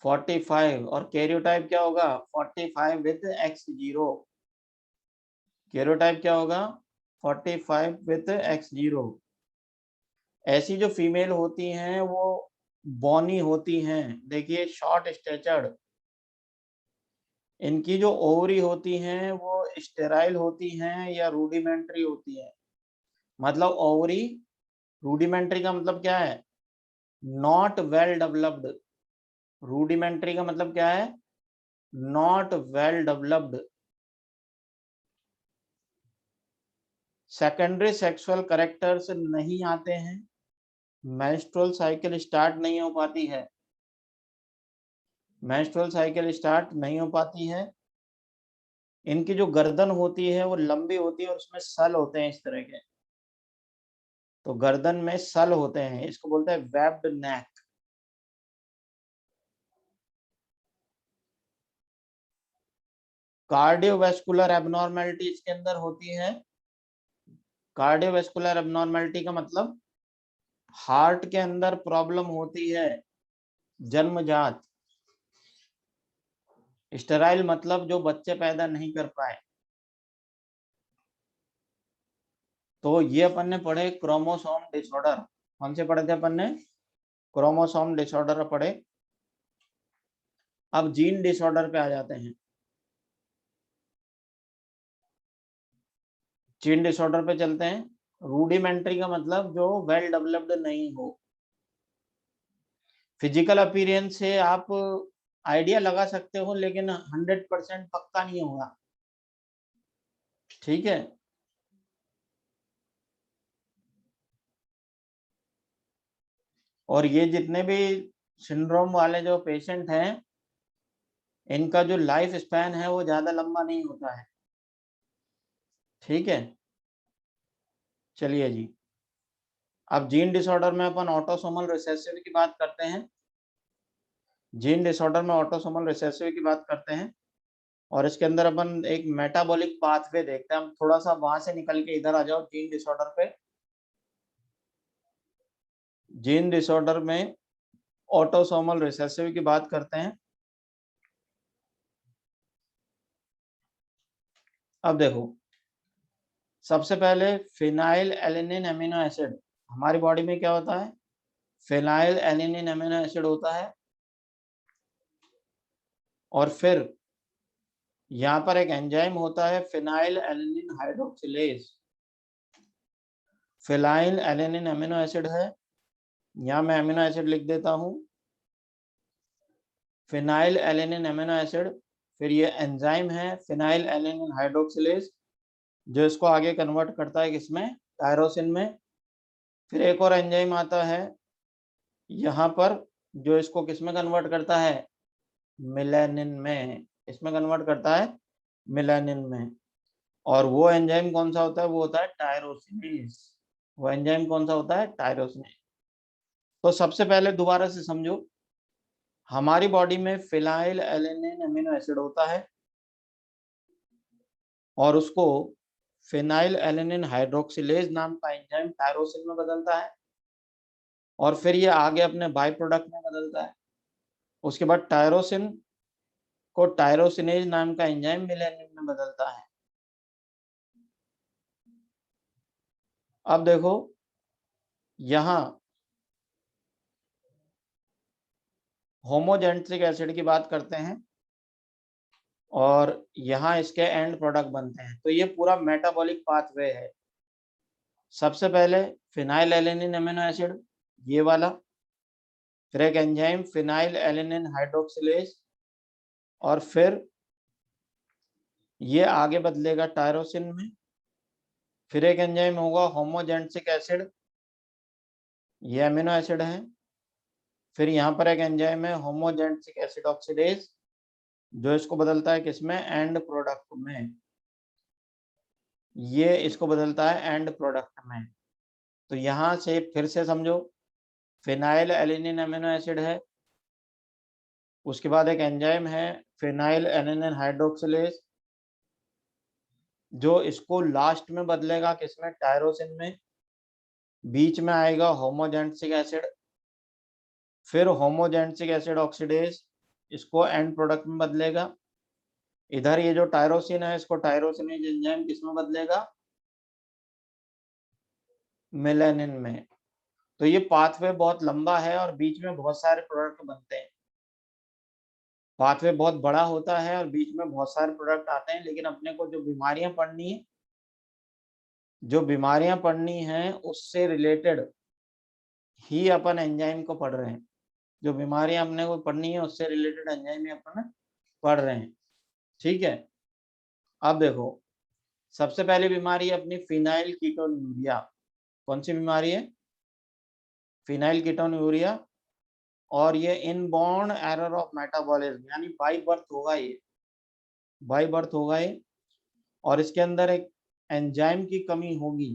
45। और कैरियोटाइप क्या होगा 45 विद X0। कैरियोटाइप क्या होगा 45 विद X0। ऐसी जो फीमेल होती हैं वो बॉनी होती हैं, देखिए शॉर्ट स्टेचर्ड। इनकी जो ओवरी होती हैं वो स्टेराइल होती हैं या रूडिमेंट्री होती हैं। मतलब ओवरी रूडिमेंट्री का मतलब क्या है, नॉट वेल डेवलप्ड। रूडिमेंट्री का मतलब क्या है, not well developed. Secondary sexual characters नहीं आते हैं, मेंस्ट्रुअल साइकिल स्टार्ट नहीं हो पाती है, मेंस्ट्रुअल साइकिल स्टार्ट नहीं हो पाती है। इनकी जो गर्दन होती है वो लंबी होती है और उसमें सल होते हैं इस तरह के। तो गर्दन में सल होते हैं, इसको बोलते हैं वेब्ड नेक। कार्डियोवैस्कुलर एबनॉर्मेलिटी इसके अंदर होती है। कार्डियोवैस्कुलर एबनॉर्मेलिटी का मतलब हार्ट के अंदर प्रॉब्लम होती है जन्मजात। स्टेराइल मतलब जो बच्चे पैदा नहीं कर पाए। तो ये अपन ने पढ़े क्रोमोसोम डिसऑर्डर। कौन से पढ़े थे अपन ने? क्रोमोसोम डिसऑर्डर पढ़े। अब जीन डिसऑर्डर पे आ जाते हैं। जीन डिसऑर्डर पे चलते हैं। रूडिमेंट्री का मतलब जो वेल डेवलप्ड नहीं हो। फिजिकल अपीयरेंस से आप आइडिया लगा सकते हो, लेकिन 100% पक्का नहीं होगा। ठीक है। और ये जितने भी सिंड्रोम वाले जो पेशेंट हैं, इनका जो लाइफ स्पैन है वो ज्यादा लंबा नहीं होता है। ठीक है, चलिए जी। अब जीन डिसऑर्डर में अपन ऑटोसोमल रिसेसिव की बात करते हैं। जीन डिसऑर्डर में ऑटोसोमल रिसेसिव की बात करते हैं, और इसके अंदर अपन एक मेटाबॉलिक पाथवे देखते हैं। हम थोड़ा सा वहां से निकल के इधर आ जाओ जीन डिसऑर्डर पे। जीन डिसऑर्डर में ऑटोसोमल रिसेसिव की बात करते हैं। अब देखो, सबसे पहले फिनाइल एलेनिन एमिनो एसिड हमारी बॉडी में क्या होता है? फिनाइल एलेनिन एमिनो एसिड होता है। और फिर यहाँ पर एक एंजाइम होता है phenyl alanine hydroxylase. Phenyl alanine amino acid है, यहाँ मैं एमिनो एसिड लिख देता हूँ, फिनाइल एलेनिन एमिनो एसिड। फिर ये एंजाइम है फिनाइल एलेनिन हाइड्रोक्सिलेज, जो इसको आगे कन्वर्ट करता है किसमें? टायरोसिन में। फिर एक और एंजाइम आता है यहाँ पर, जो इसको किसमें कन्वर्ट करता है? मिलेनिन में। इसमें कन्वर्ट करता है मिलेनिन में। और वो एंजाइम कौन सा होता है? वो होता है टायरोसिनेज। वो एंजाइम कौन सा होता है? टायरोसिनेज। तो सबसे पहले दोबारा से समझो, हमारी बॉडी में फिनाइल एलेनिन अमीनो एसिड होता है, और उसको फिनाइल एलेनिन हाइड्रोक्सिलेज नाम का एंजाइम टायरोसिन में बदलता है, और फिर ये आगे अपने बाय प्रोडक्ट में बदलता है। उसके बाद टायरोसिन को टायरोसिनेज नाम का एंजाइम मिलेनिन में बदलता है। अब देखो, यहाँ होमोजेंट्रिक एसिड की बात करते हैं, और यहाँ इसके एंड प्रोडक्ट बनते हैं। तो ये पूरा मेटाबॉलिक पाथवे है। सबसे पहले फिनाइल एलेनिन अमीनो एसिड, ये वाला। फिर एक एंजाइम फिनाइल एलेनिन हाइड्रोक्सिलेज, और फिर ये आगे बदलेगा टायरोसिन में। फिर एक एंजाइम होगा होमोजेंट्रिक एसिड, ये अमीनो एसिड है। फिर यहाँ पर एक एंजाइम है होमोजेंट्रिक एसिड ऑक्सीडेज, जो इसको बदलता है किसमें? एंड प्रोडक्ट में। ये इसको बदलता है एंड प्रोडक्ट में। तो यहाँ से फिर से समझो, फिनाइल एलेनिन अमीनो एसिड है, उसके बाद एक एंजाइम है फिनाइल एलेनिन हाइड्रोक्सिलेज, जो इसको लास्ट में बदलेगा किसमें? टायरोसिन में। बीच में आएगा होमोजेंट्रिक एसिड, फिर होमोजेंट्रिक एसिड ऑक्सीडेज इसको एंड प्रोडक्ट में बदलेगा। इधर ये जो टायरोसिन है, इसको टायरोसिनेज एंजाइम किसमें बदलेगा? मिलेनिन में। तो ये पाथवे बहुत लंबा है, और बीच में बहुत सारे प्रोडक्ट बनते हैं। पाथवे बहुत बड़ा होता है, और बीच में बहुत सारे प्रोडक्ट आते हैं। लेकिन अपने को जो बीमारियां पढ़नी है उससे रिलेटेड ही अपन एंजाइम को पढ़ रहे हैं। जो बीमारियां अपने को पढ़नी है उससे रिलेटेड एंजाइम अपन पढ़ रहे हैं। ठीक है। अब देखो, सबसे पहली बीमारी है अपनी फिनाइल कीटोन्यूरिया। कौन सी बीमारी है? Phenyl ketonuria. और ये इनबॉर्न एरर ऑफ मेटाबॉलिज्म, यानी बाई बर्थ होगा ये। बाई बर्थ होगा ये, और इसके अंदर एक एंजाइम की कमी होगी।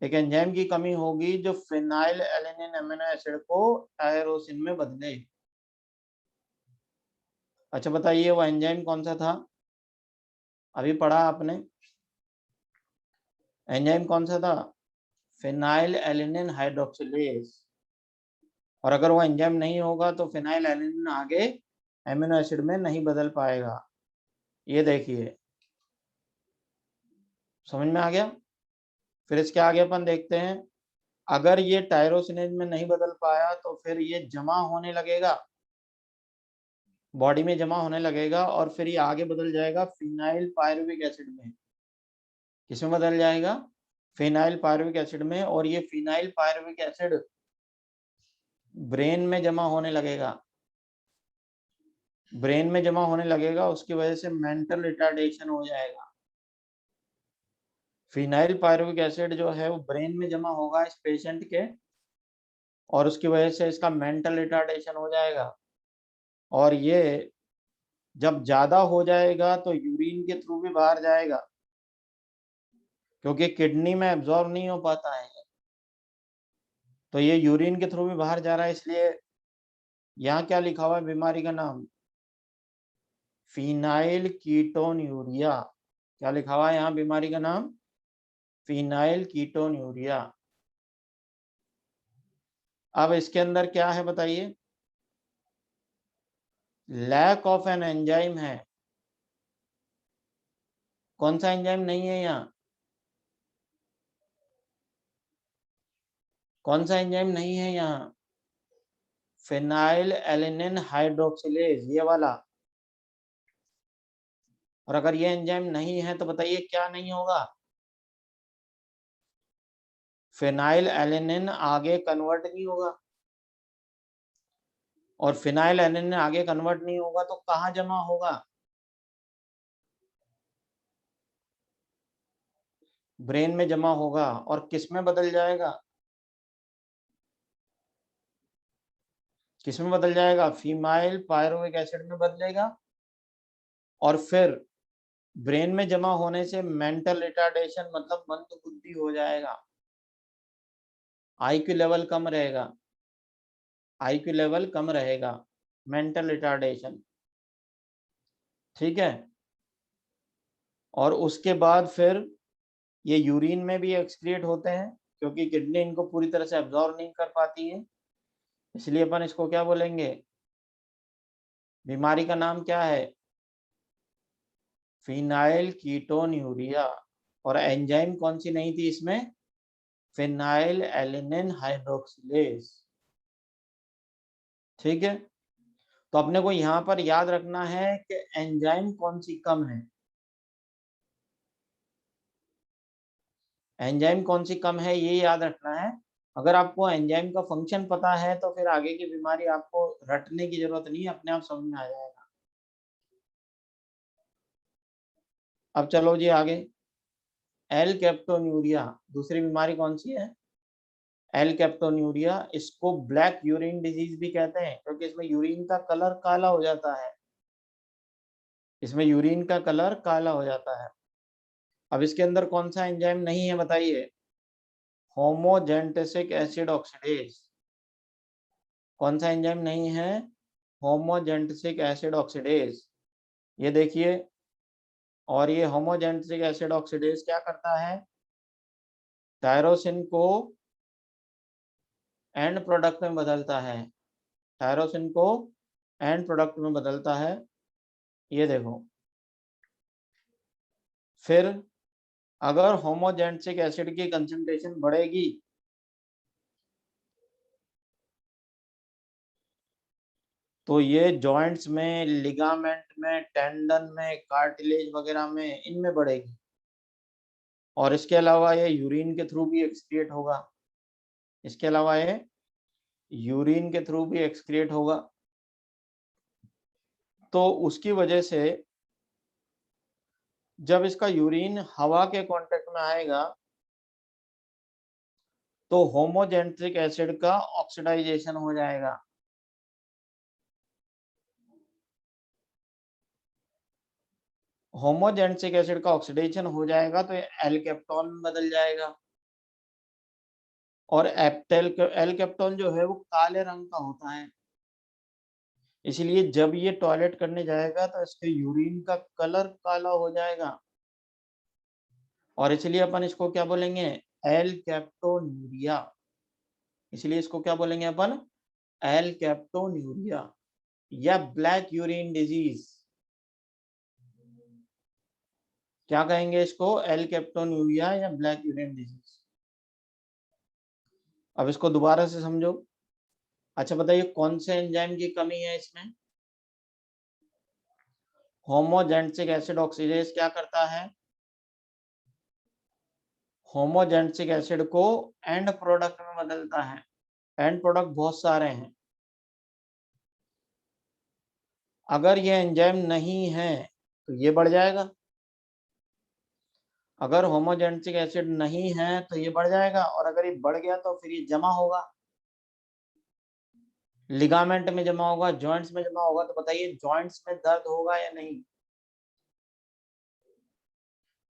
एक एंजाइम की कमी होगी जो फिनाइल एलेनिन अमीनो एसिड को टायरोसिन में बदले। अच्छा बताइए वो एंजाइम कौन सा था? अभी पढ़ा आपने, एंजाइम कौन सा था? Phenyl alanine hydroxylase. और अगर वो एंजाइम नहीं होगा तो फिनाइल एलेनिन आगे एमिनो एसिड में नहीं बदल पाएगा। ये देखिए, समझ में आ गया? फिर इसके आगे अपन देखते हैं, अगर ये टायरोसिनेज में नहीं बदल पाया तो फिर ये जमा होने लगेगा, बॉडी में जमा होने लगेगा और फिर ये आगे बदल जाएगा फिनाइल पायरुविक एसिड में। किसमें बदल जाएगा? फिनाइल पायरुविक एसिड में। और ये फिनाइल पायरुविक एसिड ब्रेन में जमा होने लगेगा, ब्रेन में जमा होने लगेगा, उसकी वजह से मेंटल रिटार्डेशन हो जाएगा। फिनाइल पायरुविक एसिड जो है वो ब्रेन में जमा होगा इस पेशेंट के, और उसकी वजह से इसका मेंटल रिटार्डेशन हो जाएगा। और ये जब ज्यादा हो जाएगा तो यूरिन के थ्रू भी बाहर जाएगा, क्योंकि किडनी में एब्जॉर्ब नहीं हो पाता है, तो ये यूरिन के थ्रू भी बाहर जा रहा है। इसलिए यहाँ क्या लिखा हुआ है बीमारी का नाम? Phenyl ketonuria. क्या लिखा हुआ है यहाँ बीमारी का नाम? Phenyl ketonuria. अब इसके अंदर क्या है बताइए? लैक ऑफ एन एंजाइम है। कौन सा एंजाइम नहीं है यहाँ? कौन सा एंजाइम नहीं है यहाँ? फिनाइल एलेनिन हाइड्रोक्सिलेज, ये वाला। और अगर ये एंजाइम नहीं है तो बताइए क्या नहीं होगा? फिनाइल एलेनिन आगे कन्वर्ट नहीं होगा, और फिनाइल एलेनिन आगे कन्वर्ट नहीं होगा तो कहाँ जमा होगा? ब्रेन में जमा होगा। और किस में बदल जाएगा? किस में बदल जाएगा? फीमाइल पायरुविक एसिड में बदलेगा। और फिर ब्रेन में जमा होने से मेंटल रिटार्डेशन मतलब मंद बुद्धि हो जाएगा, आईक्यू लेवल कम रहेगा, आईक्यू लेवल कम रहेगा, मेंटल रिटार्डेशन। ठीक है। और उसके बाद फिर ये यूरिन में भी एक्सक्रीट होते हैं, क्योंकि किडनी इनको पूरी तरह से एब्जॉर्ब नहीं कर पाती है, इसलिए अपन इसको क्या बोलेंगे? बीमारी का नाम क्या है? Phenyl ketonuria. और एंजाइम कौन सी नहीं थी इसमें? Phenyl alanine hydroxylase. ठीक है। तो अपने को यहाँ पर याद रखना है कि एंजाइम कौन सी कम है, एंजाइम कौन सी कम है ये याद रखना है। अगर आपको एंजाइम का फंक्शन पता है तो फिर आगे की बीमारी आपको रटने की जरूरत नहीं है, अपने आप समझ में आ जाएगा। अब चलो जी आगे, एल कैप्टोन्यूरिया दूसरी बीमारी कौन सी है? एल कैप्टोन्यूरिया। इसको ब्लैक यूरिन डिजीज भी कहते हैं, क्योंकि इसमें यूरिन का कलर काला हो जाता है, इसमें यूरिन का कलर काला हो जाता है। अब इसके अंदर कौन सा एंजाइम नहीं है बताइए? होमोजेंटेसिक एसिड ऑक्सीडेज। कौन सा एंजाइम नहीं है? होमोजेंटेसिक एसिड ऑक्सीडेज। ये देखिए, और ये होमोजेंटेसिक एसिड ऑक्सीडेज क्या करता है? टायरोसिन को एंड प्रोडक्ट में बदलता है, टायरोसिन को एंड प्रोडक्ट में बदलता है। ये देखो, फिर अगर होमोजेंटेसिक एसिड की कंसंट्रेशन बढ़ेगी तो ये जॉइंट्स में, लिगामेंट में, टेंडन में, कार्टिलेज वगैरह में, इनमें बढ़ेगी। और इसके अलावा ये यूरिन के थ्रू भी एक्सक्रिएट होगा, इसके अलावा ये यूरिन के थ्रू भी एक्सक्रिएट होगा। तो उसकी वजह से जब इसका यूरिन हवा के कांटेक्ट में आएगा तो होमोजेंट्रिक एसिड का ऑक्सीडाइजेशन हो जाएगा। होमोजेंट्रिक एसिड का ऑक्सीडेशन हो जाएगा तो ये एल्केप्टॉन में बदल जाएगा। और एल कैप्टोन जो है वो काले रंग का होता है, इसलिए जब ये टॉयलेट करने जाएगा तो इसके यूरिन का कलर काला हो जाएगा, और इसलिए अपन इसको क्या बोलेंगे, एल कैप्टोन्यूरिया। इसलिए इसको क्या बोलेंगे अपन, एल कैप्टोन्यूरिया या ब्लैक यूरिन डिजीज। क्या कहेंगे इसको, एल कैप्टोन्यूरिया या ब्लैक यूरिन डिजीज। अब इसको दोबारा से समझो। अच्छा बताइए कौन से एंजाइम की कमी है इसमें, होमोजेंसिक एसिड ऑक्सीडेज क्या करता है, होमोजेंसिक एसिड को एंड प्रोडक्ट में बदलता है। एंड प्रोडक्ट बहुत सारे हैं, अगर ये एंजाइम नहीं है तो ये बढ़ जाएगा, अगर होमोजेंसिक एसिड नहीं है तो ये बढ़ जाएगा, और अगर ये बढ़ गया तो फिर ये जमा होगा, लिगामेंट में जमा होगा, जॉइंट्स में जमा होगा। तो बताइए जॉइंट्स में दर्द होगा या नहीं,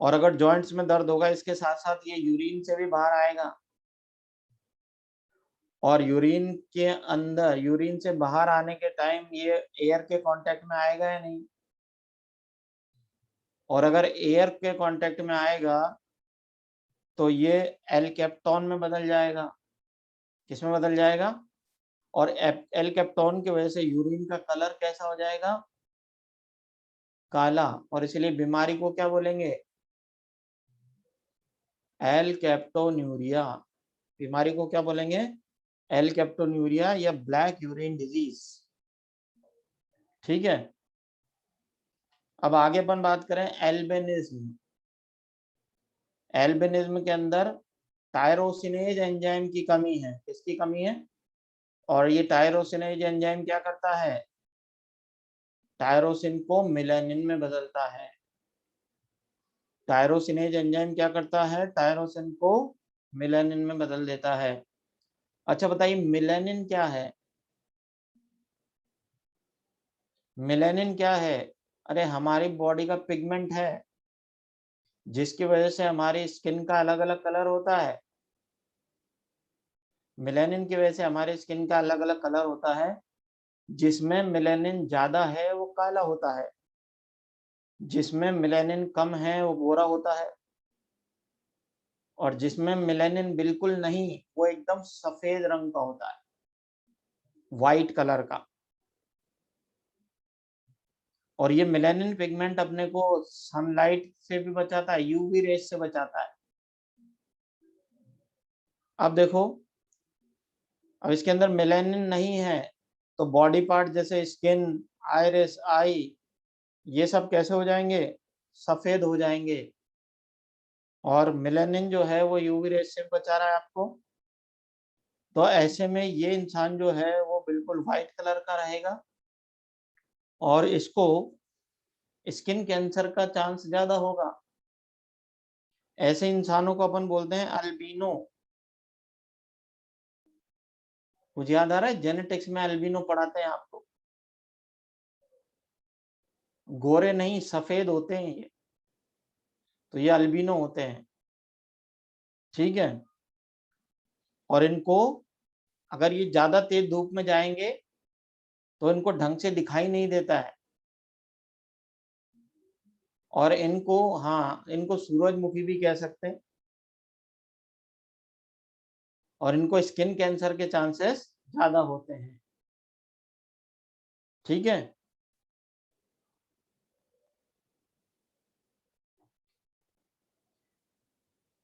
और अगर जॉइंट्स में दर्द होगा इसके साथ साथ ये यूरिन से भी बाहर आएगा, और यूरिन के अंदर, यूरिन से बाहर आने के टाइम ये एयर के कांटेक्ट में आएगा या नहीं, और अगर एयर के कांटेक्ट में आएगा तो ये एल कैप्टोन में बदल जाएगा। किस में बदल जाएगा, और एल कैप्टोन की वजह से यूरिन का कलर कैसा हो जाएगा, काला, और इसलिए बीमारी को क्या बोलेंगे, एल कैप्टोन्यूरिया। बीमारी को क्या बोलेंगे, एल कैप्टोन्यूरिया या ब्लैक यूरिन डिजीज। ठीक है, अब आगे अपन बात करें एल्बिनिज्म। एल्बिनिज्म के अंदर टायरोसिनेज एंजाइम की कमी है। किसकी कमी है, और ये टायरोसिनेज एंजाइम क्या करता है, टायरोसिन को मिलेनिन में बदलता है। टायरोसिनेज एंजाइम क्या करता है, टायरोसिन को मिलेनिन में बदल देता है। अच्छा बताइए मिलेनिन क्या है, मिलेनिन क्या है, अरे हमारी बॉडी का पिगमेंट है, जिसकी वजह से हमारी स्किन का अलग अलग कलर होता है। मिलेनिन की वजह से हमारी स्किन का अलग अलग कलर होता है, जिसमें मिलेनिन ज्यादा है वो काला होता है, जिसमें मिलेनिन कम है वो गोरा होता है, और जिसमें मिलेनिन बिल्कुल नहीं वो एकदम सफेद रंग का होता है, वाइट कलर का। और ये मेलानिन पिगमेंट अपने को सनलाइट से भी बचाता है, यूवी रेस से बचाता है। अब देखो, अब इसके अंदर मेलानिन नहीं है तो बॉडी पार्ट जैसे स्किन, आइरिस, आई, ये सब कैसे हो जाएंगे, सफेद हो जाएंगे। और मेलानिन जो है वो यूवी रेस से बचा रहा है आपको, तो ऐसे में ये इंसान जो है वो बिल्कुल व्हाइट कलर का रहेगा, और इसको स्किन कैंसर का चांस ज्यादा होगा। ऐसे इंसानों को अपन बोलते हैं अल्बिनो। मुझे याद आ रहा है जेनेटिक्स में अल्बिनो पढ़ाते हैं आपको, गोरे नहीं सफेद होते हैं ये, तो ये अल्बिनो होते हैं। ठीक है, और इनको अगर ये ज्यादा तेज धूप में जाएंगे तो इनको ढंग से दिखाई नहीं देता है, और इनको, हाँ इनको सूरजमुखी भी कह सकते हैं, और इनको स्किन कैंसर के चांसेस ज्यादा होते हैं। ठीक है,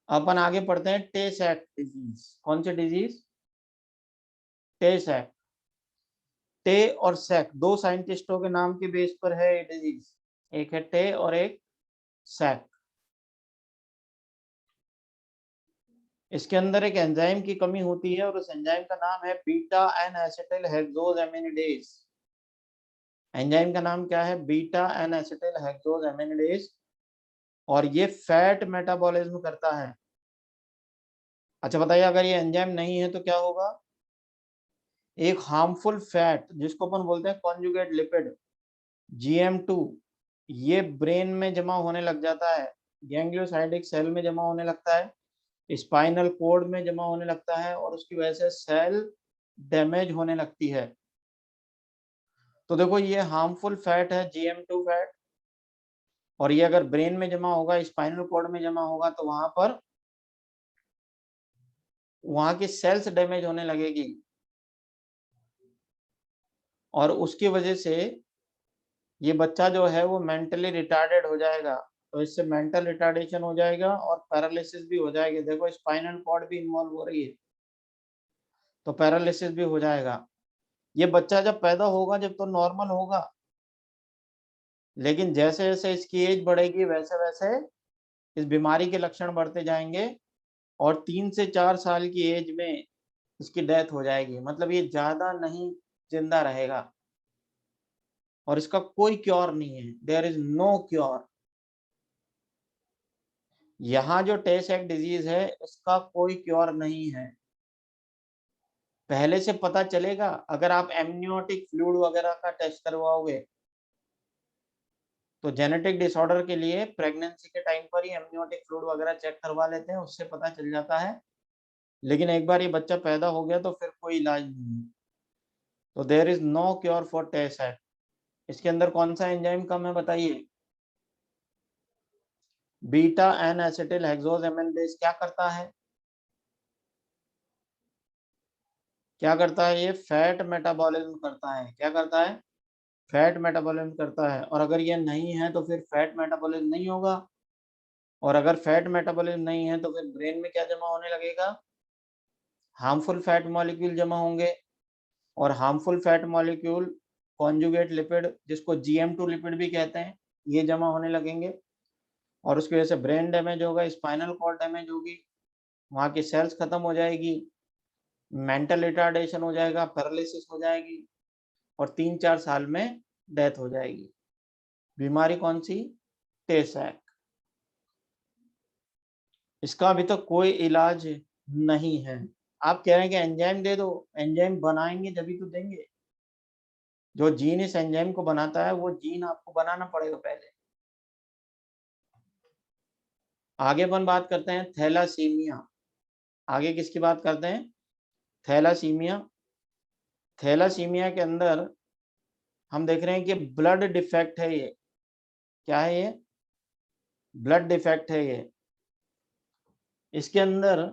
अपन आगे पढ़ते हैं टे सैक डिजीज। कौन सी डिजीज, टे सैक। टे और सैक दो साइंटिस्टों के नाम के बेस पर है ये डिजीज, एक है टे और एक सैक। इसके अंदर एक एंजाइम की कमी होती है, और उस एंजाइम का नाम है बीटा एन एसिटिल हेक्सोजेमिनिडेज। एंजाइम का नाम क्या है, बीटा एन एसिटिल हेक्सोजेमिनिडेज, और ये फैट मेटाबॉलिज्म करता है। अच्छा बताइए अगर ये एंजाइम नहीं है तो क्या होगा, एक हार्मफुल फैट जिसको अपन बोलते हैं कॉन्जुगेट लिपिड, GM2, ये ब्रेन में जमा होने लग जाता है, गैंग्लियोसाइडिक सेल में जमा होने लगता है, स्पाइनल कोड में जमा होने लगता है और उसकी वजह से सेल डैमेज होने लगती है। तो देखो ये हार्मफुल फैट है GM2 फैट, और ये अगर ब्रेन में जमा होगा, स्पाइनल कोड में जमा होगा, तो वहां की सेल्स डैमेज होने लगेगी और उसकी वजह से ये बच्चा जो है वो मेंटली रिटार्डेड हो जाएगा। तो इससे मेंटल रिटार्डेशन हो जाएगा और पैरालिसिस भी हो जाएगी। देखो स्पाइनल कॉर्ड भी इन्वॉल्व हो रही है, तो पैरालिसिस भी हो जाएगा। ये बच्चा जब पैदा होगा जब तो नॉर्मल होगा, लेकिन जैसे जैसे इसकी एज बढ़ेगी वैसे वैसे इस बीमारी के लक्षण बढ़ते जाएंगे और 3 से 4 साल की एज में इसकी डेथ हो जाएगी। मतलब ये ज्यादा नहीं जिंदा रहेगा और इसका कोई क्योर नहीं है। There is no cure. यहाँ जो टे सैक डिजीज है इसका कोई क्योर नहीं है। पहले से पता चलेगा अगर आप एमनियोटिक फ्लूइड वगैरह का टेस्ट करवाओगे, तो जेनेटिक डिसऑर्डर के लिए प्रेगनेंसी के टाइम पर ही एमनियोटिक फ्लूइड वगैरह चेक करवा लेते हैं, उससे पता चल जाता है। लेकिन एक बार ये बच्चा पैदा हो गया तो फिर कोई इलाज नहीं है। तो there is no cure for Tay Sachs. इसके अंदर कौन सा एंजाइम कम है बताइए? बीटा एन एसिटिल हेक्सोजेमेनडेज क्या करता है? क्या करता है? ये फैट मेटाबॉलिज्म करता है। क्या करता है? फैट मेटाबॉलिज्म करता है। और अगर ये नहीं है तो फिर फैट मेटाबॉलिज्म नहीं होगा, और अगर फैट मेटाबॉलिज्म नहीं है तो फिर ब्रेन में क्या जमा होने लगेगा? हार्मफुल फैट मॉलिक्यूल जमा होंगे, और harmful fat molecule conjugate lipid, जिसको GM2 लिपिड भी कहते हैं, ये जमा होने लगेंगे और उसकी वजह से ब्रेन डैमेज होगा, स्पाइनल कॉर्ड डैमेज होगी, वहाँ की सेल्स खत्म हो जाएगी, मेंटल रिटार्डेशन हो जाएगा, पैरालिसिस हो जाएगी और 3-4 साल में डेथ हो जाएगी। बीमारी कौन सी? टे सैक। इसका अभी तक कोई इलाज नहीं है। आप कह रहे हैं कि एंजाइम दे दो, एंजाइम बनाएंगे जभी तो देंगे। जो जीन इस एंजाइम को बनाता है वो जीन आपको बनाना पड़ेगा पहले। आगे अपन बात करते हैं थैलासीमिया। आगे किसकी बात करते हैं? थैलासीमिया। थैलासीमिया के अंदर हम देख रहे हैं कि ब्लड डिफेक्ट है ये। क्या है ये? ब्लड डिफेक्ट है ये। इसके अंदर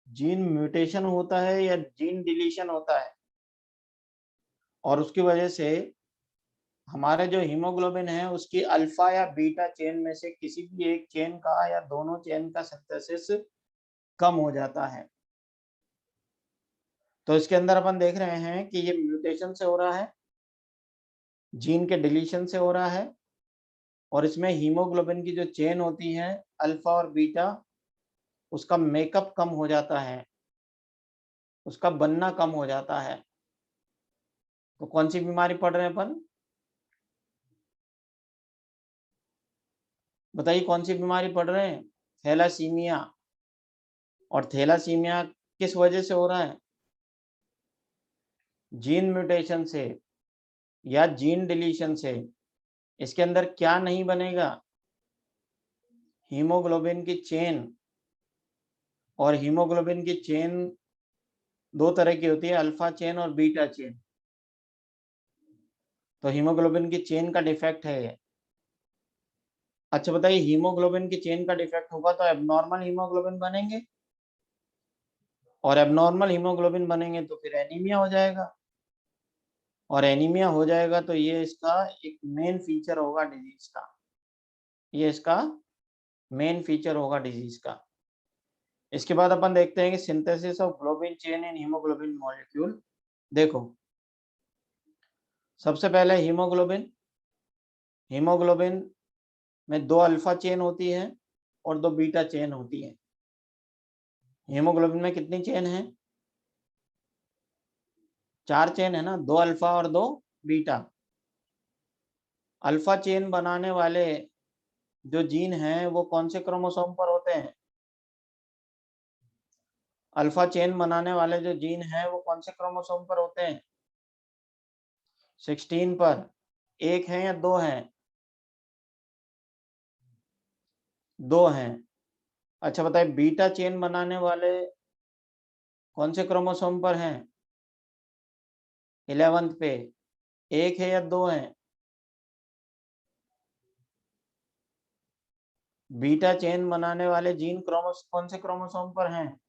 जीन म्यूटेशन होता है या जीन डिलीशन होता है, और उसकी वजह से हमारे जो हीमोग्लोबिन है उसकी अल्फा या बीटा चेन में से किसी भी एक चेन का या दोनों चेन का सिंथेसिस कम हो जाता है। तो इसके अंदर अपन देख रहे हैं कि ये म्यूटेशन से हो रहा है, जीन के डिलीशन से हो रहा है, और इसमें हीमोग्लोबिन की जो चेन होती है अल्फा और बीटा, उसका मेकअप कम हो जाता है, उसका बनना कम हो जाता है। तो कौन सी बीमारी पढ़ रहे हैं अपन? बताइए कौन सी बीमारी पढ़ रहे हैं? थैलासीमिया। और थैलासीमिया किस वजह से हो रहा है? जीन म्यूटेशन से या जीन डिलीशन से। इसके अंदर क्या नहीं बनेगा? हीमोग्लोबिन की चेन। और हीमोग्लोबिन की चेन दो तरह की होती है, अल्फा चेन और बीटा चेन। तो हीमोग्लोबिन की चेन का डिफेक्ट है ये। अच्छा बताइए, हीमोग्लोबिन की चेन का डिफेक्ट होगा तो एबनॉर्मल हीमोग्लोबिन बनेंगे, और एबनॉर्मल हीमोग्लोबिन बनेंगे तो फिर एनीमिया हो जाएगा, और एनीमिया हो जाएगा तो ये इसका एक मेन फीचर होगा डिजीज का। ये इसका मेन फीचर होगा डिजीज का। इसके बाद अपन देखते हैं कि synthesis of globin chain in haemoglobin molecule. देखो सबसे पहले हीमोग्लोबिन। हीमोग्लोबिन में दो अल्फा चेन होती है और दो बीटा चेन होती है। हीमोग्लोबिन में कितनी चेन है? 4 चेन है ना, 2 अल्फा और 2 बीटा। अल्फा चेन बनाने वाले जो जीन हैं वो कौन से क्रोमोसोम पर होते हैं? अल्फा चेन बनाने वाले जो जीन हैं वो कौन से क्रोमोसोम पर होते हैं? 16 पर। एक है या दो हैं? 2 हैं। अच्छा बताइए, बीटा चेन बनाने वाले कौन से क्रोमोसोम पर हैं? 11th पे। एक है या दो हैं? बीटा चेन बनाने वाले जीन कौन से क्रोमोसोम पर हैं?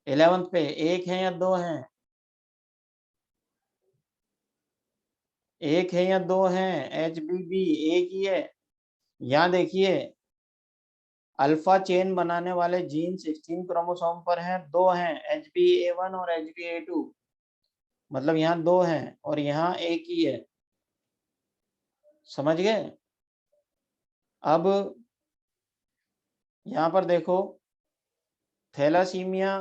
11th पे। एक है या दो हैं? एक है या दो हैं? HBB एक ही है। यहाँ देखिए, अल्फा चेन बनाने वाले जीन 16 क्रोमोसोम पर हैं, दो हैं, HBA1 और HBA2। मतलब यहाँ दो हैं और यहाँ एक ही है। समझ गए? अब यहाँ पर देखो, थैलासीमिया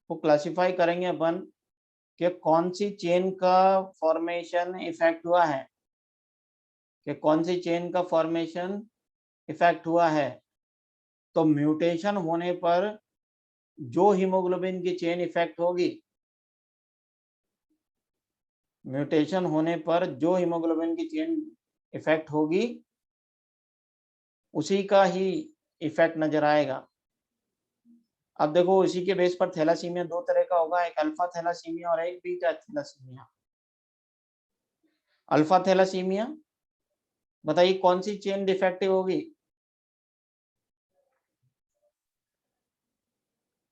को क्लासिफाई करेंगे अपन कि कौन सी चेन का फॉर्मेशन इफेक्ट हुआ है, कि कौन सी चेन का फॉर्मेशन इफेक्ट हुआ है। तो म्यूटेशन होने पर जो हीमोग्लोबिन की चेन इफेक्ट होगी, म्यूटेशन होने पर जो हीमोग्लोबिन की चेन इफेक्ट होगी, उसी का ही इफेक्ट नजर आएगा। अब देखो, इसी के बेस पर थैलासीमिया दो तरह का होगा, एक अल्फा थैलासीमिया और एक बीटा थैलासीमिया। अल्फा थैलासीमिया, बताइए कौन सी चेन डिफेक्टिव होगी?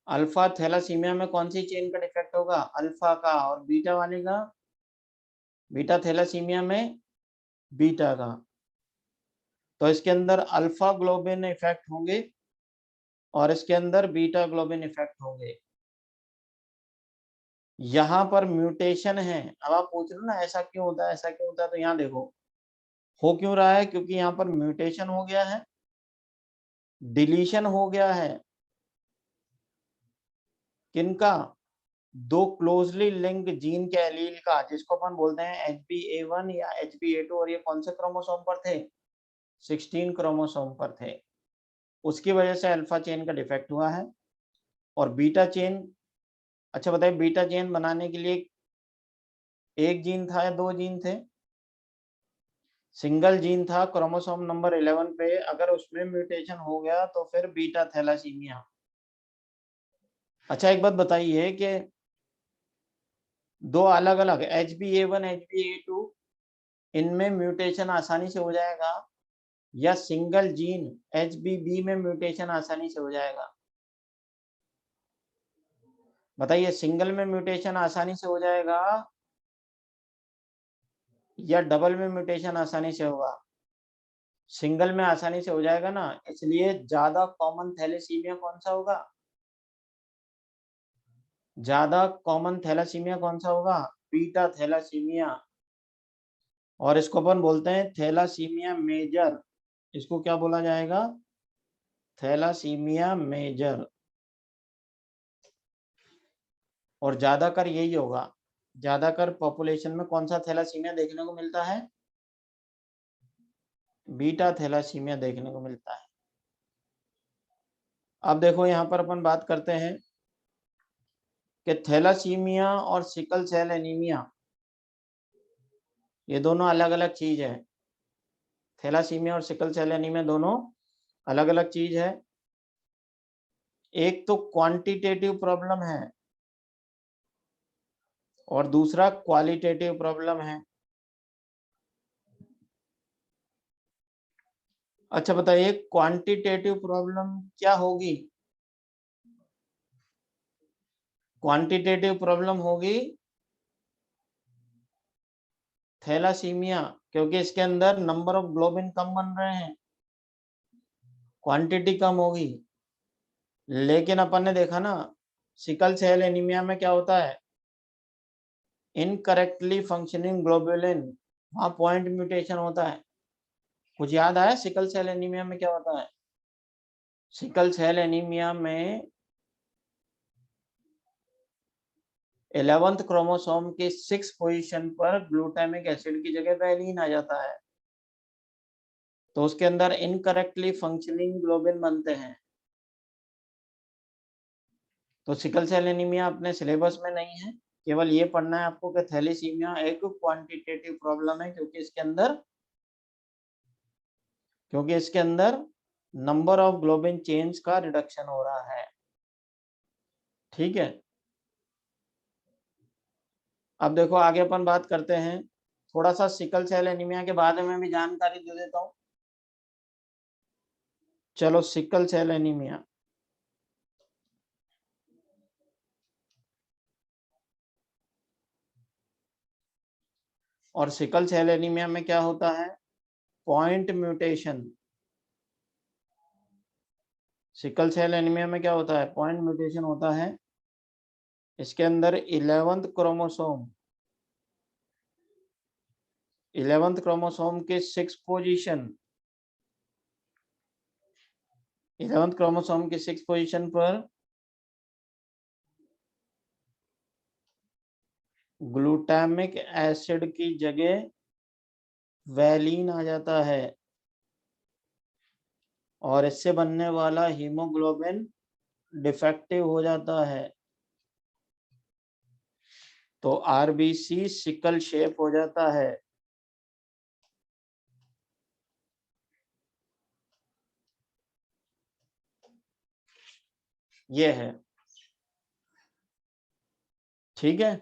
अल्फा थैलासीमिया में कौन सी चेन का डिफेक्ट होगा? अल्फा का। और बीटा वाले का? बीटा थैलासीमिया में बीटा का। तो इसके अंदर अल्फा ग्लोबिन इफेक्ट होंगे और इसके अंदर बीटा ग्लोबिन इफेक्ट होंगे। यहाँ पर म्यूटेशन है। अब आप पूछ रहे हो ना ऐसा क्यों होता है, ऐसा क्यों होता है? तो यहाँ देखो, हो क्यों रहा है? क्योंकि यहाँ पर म्यूटेशन हो गया है, डिलीशन हो गया है। किनका? दो क्लोजली लिंक जीन के एलील का, जिसको अपन बोलते हैं HBA1 या HBA2। और ये कौन से क्रोमोसोम पर थे? 16 क्रोमोसोम पर थे। उसकी वजह से अल्फा चेन का डिफेक्ट हुआ है। और बीटा चेन, अच्छा बताइए, बीटा चेन बनाने के लिए एक जीन था या दो जीन थे? सिंगल जीन था, क्रोमोसोम नंबर 11 पे। अगर उसमें म्यूटेशन हो गया तो फिर बीटा थैलासीमिया। अच्छा एक बात बताइए कि दो अलग अलग HBA1 HBA2, इनमें म्यूटेशन आसानी से हो जाएगा या सिंगल जीन HBB में म्यूटेशन आसानी से हो जाएगा? बताइए, सिंगल में म्यूटेशन आसानी से हो जाएगा या डबल में म्यूटेशन आसानी से होगा? सिंगल में आसानी से हो जाएगा ना। इसलिए ज्यादा कॉमन थैलेसीमिया कौन सा होगा? ज्यादा कॉमन थैलासीमिया कौन सा होगा? Beta thalassaemia. और इसको अपन बोलते हैं थैलासीमिया मेजर। इसको क्या बोला जाएगा? Thalassemia major. और ज्यादातर यही होगा। ज्यादातर पॉपुलेशन में कौन सा थैलासीमिया देखने को मिलता है? बीटा थैलासीमिया देखने को मिलता है। अब देखो, यहाँ पर अपन बात करते हैं कि थैलासीमिया और सिकल सेल एनीमिया, ये दोनों अलग अलग चीज है। थैलासीमिया और सिकल सेल एनीमिया दोनों अलग अलग चीज है। एक तो क्वांटिटेटिव प्रॉब्लम है और दूसरा क्वालिटेटिव प्रॉब्लम है। अच्छा बताइए, क्वांटिटेटिव प्रॉब्लम क्या होगी? क्वांटिटेटिव प्रॉब्लम होगी थैलासीमिया, क्योंकि इसके अंदर नंबर ऑफ ग्लोबिन कम बन रहे हैं, क्वांटिटी कम होगी। लेकिन अपन ने देखा ना, सिकल सेल एनीमिया में क्या होता है? इनकरेक्टली फंक्शनिंग ग्लोबुलिन, वहां पॉइंट म्यूटेशन होता है। कुछ याद आया सिकल सेल एनीमिया में क्या होता है? सिकल सेल एनीमिया में 11th क्रोमोसोम के 6 पोजीशन पर ग्लूटामिक एसिड की जगह वैलिन आ जाता है। तो उसके अंदर इनकरेक्टली फंक्शनिंग ग्लोबिन बनते हैं। तो सिकल सेल एनीमिया अपने सिलेबस में नहीं है। केवल ये पढ़ना है आपको कि थैलेसीमिया एक क्वांटिटेटिव प्रॉब्लम है, क्योंकि इसके अंदर नंबर ऑफ ग्लोबिन चेन्स का रिडक्शन हो रहा है। ठीक है, अब देखो आगे अपन बात करते हैं, थोड़ा सा सिकल सेल एनीमिया के बारे में भी जानकारी दे देता हूं। चलो, सिकल सेल एनीमिया, और सिकल सेल एनीमिया में क्या होता है, point mutation. Sickle cell anemia में क्या होता है, पॉइंट म्यूटेशन होता है। इसके अंदर 11th क्रोमोसोम, 11th क्रोमोसोम के 6 पोजीशन, 11th क्रोमोसोम के 6 पोजीशन पर ग्लूटामिक एसिड की जगह वैलीन आ जाता है, और इससे बनने वाला हीमोग्लोबिन डिफेक्टिव हो जाता है, तो आरबीसी सिकल शेप हो जाता है। ये है, ठीक है।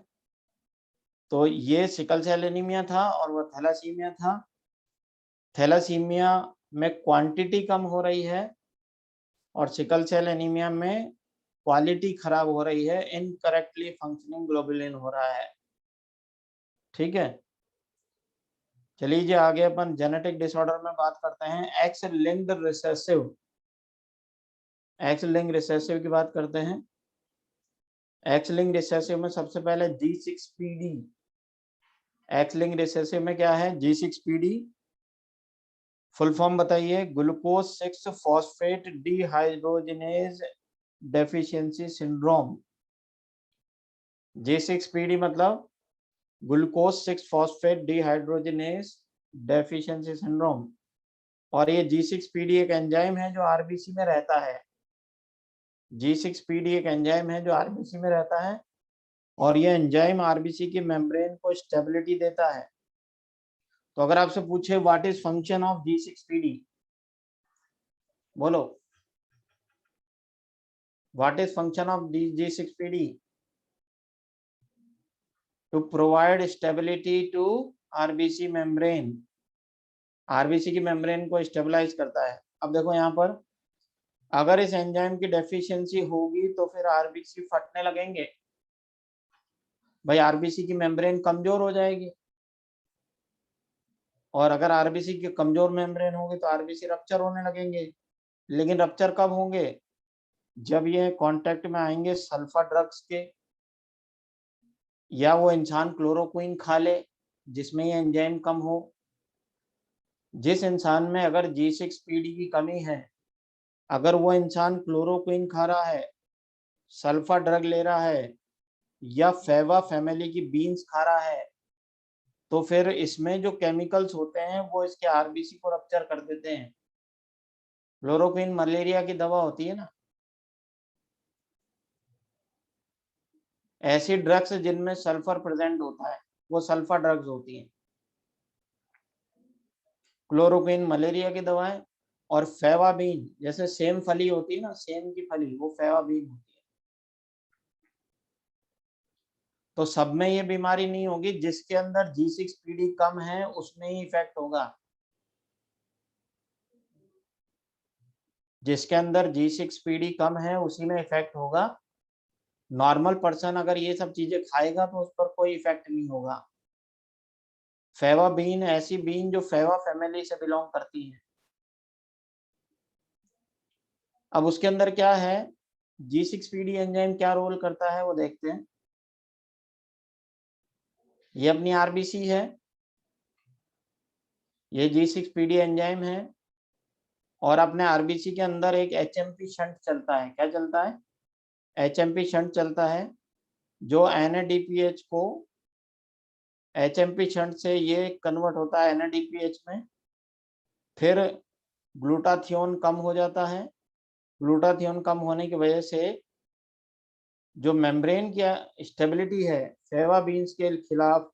तो ये सिकल सेल एनीमिया था, और वह थैलासीमिया था। थैलासीमिया में क्वांटिटी कम हो रही है, और सिकल सेल एनीमिया में क्वालिटी खराब हो रही है, इनकरेक्टली फंक्शनिंग ग्लोबुलिन हो रहा है। ठीक है, चलिए जी आगे अपन जेनेटिक डिसऑर्डर में बात करते हैं। X linked recessive, x linked recessive की बात करते हैं। एक्स लिंक्ड रिसेसिव में सबसे पहले G6PD। एक्स लिंक्ड रिसेसिव में क्या है, G6PD, फुल फॉर्म बताइए, glucose 6 phosphate dehydrogenase deficiency syndrome. G6PD मतलब glucose 6 phosphate dehydrogenase deficiency syndrome. और ये G6PD एक एंजाइम है जो आरबीसी में रहता है। G6PD एक एंजाइम है जो आरबीसी में रहता है, और ये एंजाइम आरबीसी की मेम्ब्रेन को स्टेबिलिटी देता है। तो अगर आपसे पूछे what is function of G6PD, बोलो, what is function of G6PD? To provide stability to RBC membrane, RBC की मेम्ब्रेन को स्टेबलाइज करता है। अब देखो यहाँ पर, अगर इस एंजाइम की डेफिशिएंसी होगी तो फिर आरबीसी फटने लगेंगे, भाई आरबीसी की मेम्ब्रेन कमजोर हो जाएगी, और अगर आरबीसी की कमजोर मेम्ब्रेन होगी तो आरबीसी रप्चर होने लगेंगे। लेकिन रप्चर कब होंगे, जब ये कांटेक्ट में आएंगे सल्फा ड्रग्स के, या वो इंसान क्लोरोक्विन खा ले जिसमें ये एंजाइम कम हो। जिस इंसान में अगर G6PD की कमी है, अगर वो इंसान क्लोरोक्विन खा रहा है, सल्फा ड्रग ले रहा है, या फेवा फैमिली की बीन्स खा रहा है, तो फिर इसमें जो केमिकल्स होते हैं वो इसके आरबीसी को रप्चर कर देते हैं। क्लोरोक्विन मलेरिया की दवा होती है ना, ऐसी ड्रग्स जिनमें सल्फर प्रेजेंट होता है वो सल्फा ड्रग्स होती हैं। क्लोरोक्विन मलेरिया की दवा है, और फेवाबीन, जैसे सेम फली होती है ना, सेम की फली, वो फेवाबीन होती है। तो सब में ये बीमारी नहीं होगी, जिसके अंदर G6PD कम है उसमें ही इफेक्ट होगा। जिसके अंदर G6PD कम है उसी में इफेक्ट होगा। नॉर्मल पर्सन अगर ये सब चीजें खाएगा तो उस पर कोई इफेक्ट नहीं होगा। फेवा बीन ऐसी बीन जो फेवा फैमिली से बिलोंग करती है। अब उसके अंदर क्या है, G6PD एंजाइम क्या रोल करता है वो देखते हैं। ये अपनी आरबीसी है, ये G6PD एंजाइम है, और अपने आरबीसी के अंदर एक HMP शंट चलता है। क्या चलता है, HMP शंट चलता है, जो NADPH को, HMP शंट से ये कन्वर्ट होता है NADPH में, फिर ग्लूटाथियोन कम हो जाता है। ग्लूटाथियोन कम होने की वजह से जो मेम्ब्रेन की स्टेबिलिटी है, फेवा बीन्स के खिलाफ,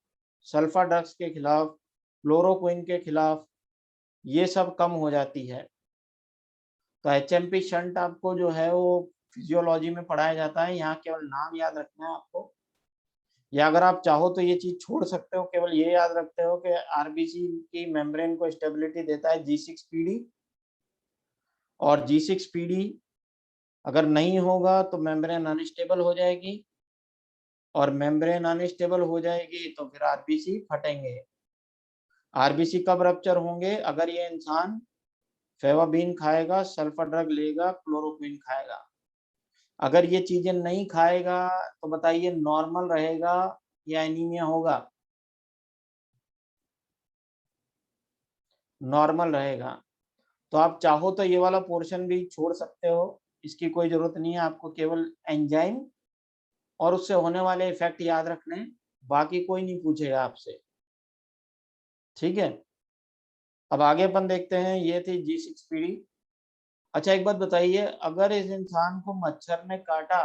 सल्फा ड्रग्स के खिलाफ, क्लोरोक्विन के खिलाफ, ये सब कम हो जाती है। तो HMP शंट आपको जो है वो फिजियोलॉजी में पढ़ाया जाता है, यहाँ केवल नाम याद रखना है आपको। या अगर आप चाहो तो ये चीज छोड़ सकते हो, केवल ये याद रखते हो कि आरबीसी की मेम्ब्रेन को स्टेबिलिटी देता है G6PD, और G6PD अगर नहीं होगा तो मेम्ब्रेन अनस्टेबल हो जाएगी, और मेम्ब्रेन अनस्टेबल हो जाएगी तो फिर आरबीसी फटेंगे। आरबीसी कब रप्चर होंगे? अगर ये इंसान फेवाबीन खाएगा, सल्फर ड्रग लेगा, क्लोरोक्विन खाएगा। अगर ये चीजें नहीं खाएगा तो बताइए नॉर्मल रहेगा या एनीमिया होगा? नॉर्मल रहेगा। तो आप चाहो तो ये वाला पोर्शन भी छोड़ सकते हो, इसकी कोई जरूरत नहीं है आपको, केवल एंजाइम और उससे होने वाले इफेक्ट याद रखने हैं, बाकी कोई नहीं पूछेगा आपसे। ठीक है, अब आगे अपन देखते हैं, ये थी G6PD। अच्छा एक बात बताइए, अगर इस इंसान को मच्छर ने काटा,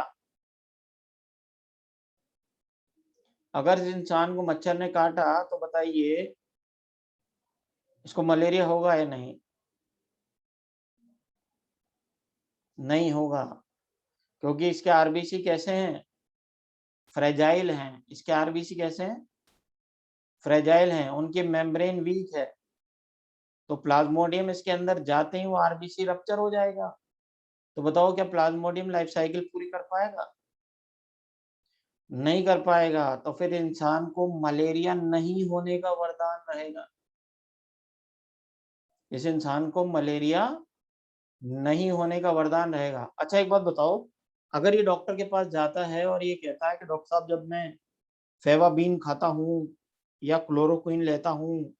अगर इस इंसान को मच्छर ने काटा तो बताइए इसको मलेरिया होगा या नहीं? नहीं होगा, क्योंकि इसके आरबीसी कैसे हैं? फ्रेजाइल हैं। इसके आरबीसी कैसे हैं? फ्रेजाइल हैं, उनकी मेम्ब्रेन वीक है, तो प्लाज्मोडियम इसके अंदर जाते ही वो आरबीसी रप्चर हो जाएगा। तो बताओ क्या प्लाज्मोडियम लाइफ साइकिल पूरी कर पाएगा? नहीं कर पाएगा। तो फिर इंसान को मलेरिया नहीं होने का वरदान रहेगा, इस इंसान को मलेरिया नहीं होने का वरदान रहेगा। अच्छा एक बात बताओ, अगर ये डॉक्टर के पास जाता है और ये कहता है कि डॉक्टर साहब जब मैं फेवाबीन खाता हूँ या क्लोरोक्विन लेता हूँ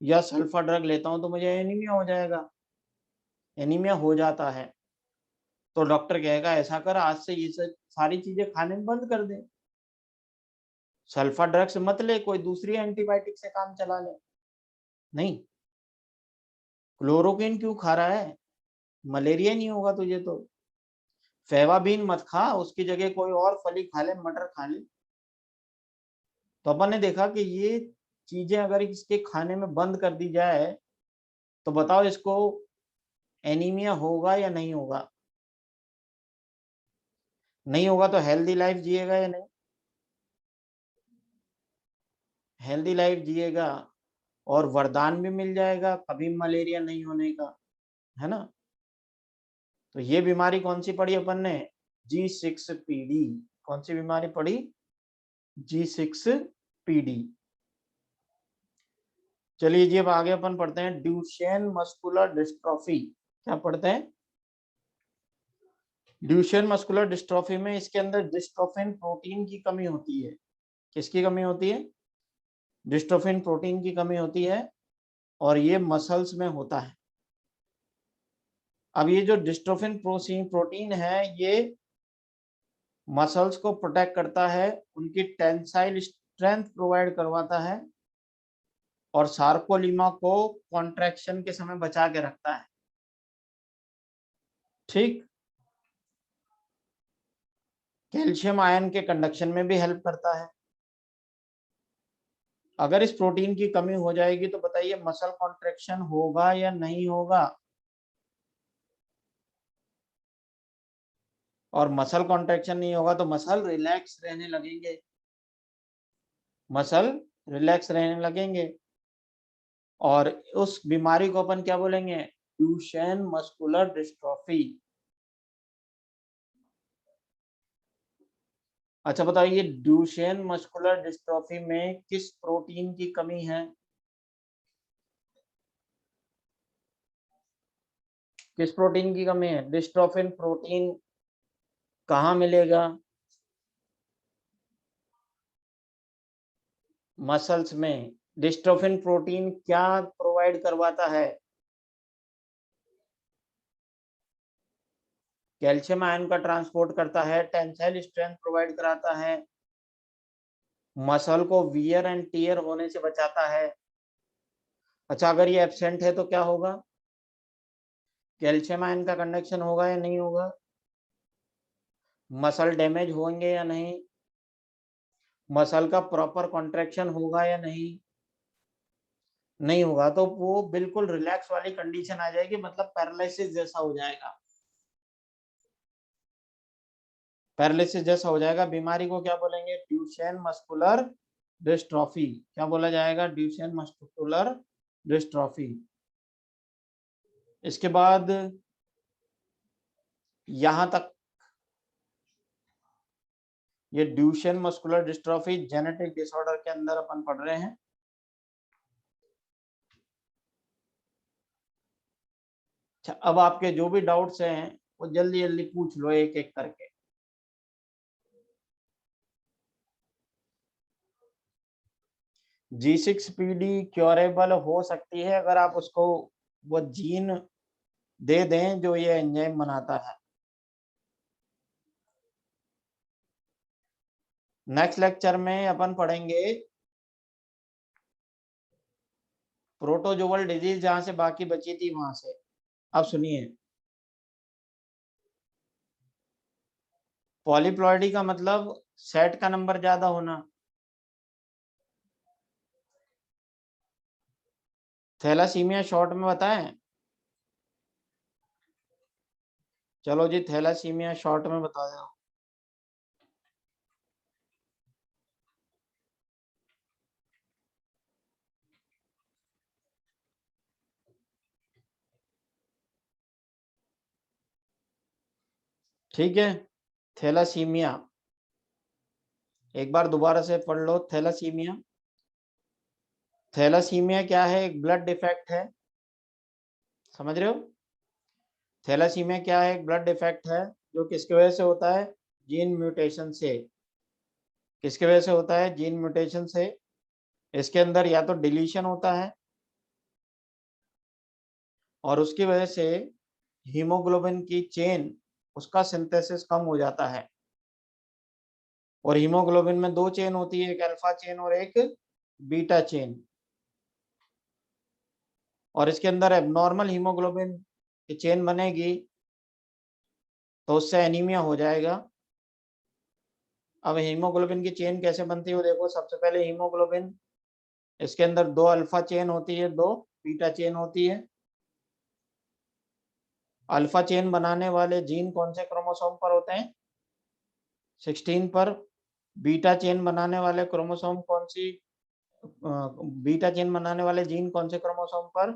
या सल्फर ड्रग लेता हूँ तो मुझे एनीमिया हो जाएगा, एनीमिया हो जाता है, तो डॉक्टर कहेगा ऐसा कर, आज से ये सारी चीजें खाने में बंद कर दे, सल्फर ड्रग्स मत ले, कोई दूसरी एंटीबायोटिक से काम चला ले। नहीं, क्लोरोक्विन क्यों खा रहा है? मलेरिया नहीं होगा तुझे तो। फेवाबीन मत खा, उसकी जगह कोई और फली खा ले, मटर खा ले। तो अपन ने देखा कि ये चीजें अगर इसके खाने में बंद कर दी जाए तो बताओ इसको एनीमिया होगा या नहीं होगा? नहीं होगा तो हेल्दी लाइफ जिएगा या नहीं? हेल्दी लाइफ जिएगा और वरदान भी मिल जाएगा कभी मलेरिया नहीं होने का, है ना। तो ये बीमारी कौन सी पढ़ी अपन ने? G6PD। कौन सी बीमारी पढ़ी? G6PD। चलिए जी अब आगे अपन पढ़ते हैं ड्यूशेन मस्कुलर डिस्ट्रॉफी। क्या पढ़ते हैं? ड्यूशेन मस्कुलर डिस्ट्रॉफी में इसके अंदर डिस्ट्रोफिन प्रोटीन की कमी होती है। किसकी कमी होती है? डिस्ट्रोफिन प्रोटीन की कमी होती है, और ये मसल्स में होता है। अब ये जो डिस्ट्रोफिन प्रोटीन है ये मसल्स को प्रोटेक्ट करता है, उनकी टेंसाइल स्ट्रेंथ प्रोवाइड करवाता है, और सार्कोलिमा को कॉन्ट्रैक्शन के समय बचा के रखता है। ठीक, कैल्शियम आयन के कंडक्शन में भी हेल्प करता है। अगर इस प्रोटीन की कमी हो जाएगी तो बताइए मसल कॉन्ट्रैक्शन होगा या नहीं होगा? और मसल कॉन्ट्रैक्शन नहीं होगा तो मसल रिलैक्स रहने लगेंगे, मसल रिलैक्स रहने लगेंगे, और उस बीमारी को अपन क्या बोलेंगे? Duchenne muscular dystrophy. अच्छा बताइए ड्यूशेन मस्कुलर डिस्ट्रॉफी में किस प्रोटीन की कमी है? किस प्रोटीन की कमी है? डिस्ट्रोफिन प्रोटीन कहाँ मिलेगा? मसल्स में। डिस्ट्रोफिन प्रोटीन क्या प्रोवाइड करवाता है? कैल्शियम आयन का ट्रांसपोर्ट करता है, टेंसाइल स्ट्रेंथ प्रोवाइड कराता है, मसल को वियर एंड टियर होने से बचाता है। अच्छा अगर ये एब्सेंट है तो क्या होगा? कैल्शियम आयन का कंडक्शन होगा या नहीं होगा? मसल डैमेज होंगे या नहीं? मसल का प्रॉपर कॉन्ट्रैक्शन होगा या नहीं? नहीं होगा तो वो बिल्कुल रिलैक्स वाली कंडीशन आ जाएगी, मतलब पैरालिसिस जैसा हो जाएगा। पैरालिसिस जैसा हो जाएगा। बीमारी को क्या बोलेंगे? Duchenne muscular dystrophy. क्या बोला जाएगा? Duchenne muscular dystrophy. इसके बाद यहां तक ये Duchenne muscular dystrophy genetic disorder के अंदर अपन पढ़ रहे हैं। अच्छा, अब आपके जो भी डाउट्स हैं वो जल्दी जल्दी पूछ लो एक एक करके। G6PD क्योरेबल हो सकती है अगर आप उसको वो जीन दे दें जो ये एंजाइम बनाता है। नेक्स्ट लेक्चर में अपन पढ़ेंगे प्रोटोजोअल डिजीज, जहां से बाकी बची थी वहां से। अब सुनिए, पॉलीप्लॉइडी का मतलब सेट का नंबर ज्यादा होना। थैलासीमिया शॉर्ट में बताएं? चलो जी, थैलासीमिया शॉर्ट में बता दो। ठीक है, थैलासीमिया एक बार दोबारा से पढ़ लो। थैलासीमिया, थैलासीमिया क्या है? एक ब्लड डिफेक्ट है, समझ रहे हो? थैलासीमिया क्या है? एक ब्लड डिफेक्ट है जो किसकी वजह से होता है? जीन म्यूटेशन से। किसकी वजह से होता है? जीन म्यूटेशन से। इसके अंदर या तो डिलीशन होता है और उसकी वजह से हीमोग्लोबिन की चेन, उसका सिंथेसिस कम हो जाता है। और हीमोग्लोबिन में दो चेन होती है, एक अल्फा चेन और एक बीटा चेन। और इसके अंदर एबनॉर्मल हीमोग्लोबिन की चेन बनेगी तो उससे एनीमिया हो जाएगा। अब हीमोग्लोबिन की चेन कैसे बनती है देखो। सबसे पहले हीमोग्लोबिन, इसके अंदर दो अल्फा चेन होती है, दो बीटा चेन होती है। अल्फा चेन बनाने वाले जीन कौन से क्रोमोसोम पर होते हैं? 16 पर। बीटा चेन बनाने वाले क्रोमोसोम कौन सी बीटा चेन बनाने वाले जीन कौन से क्रोमोसोम पर?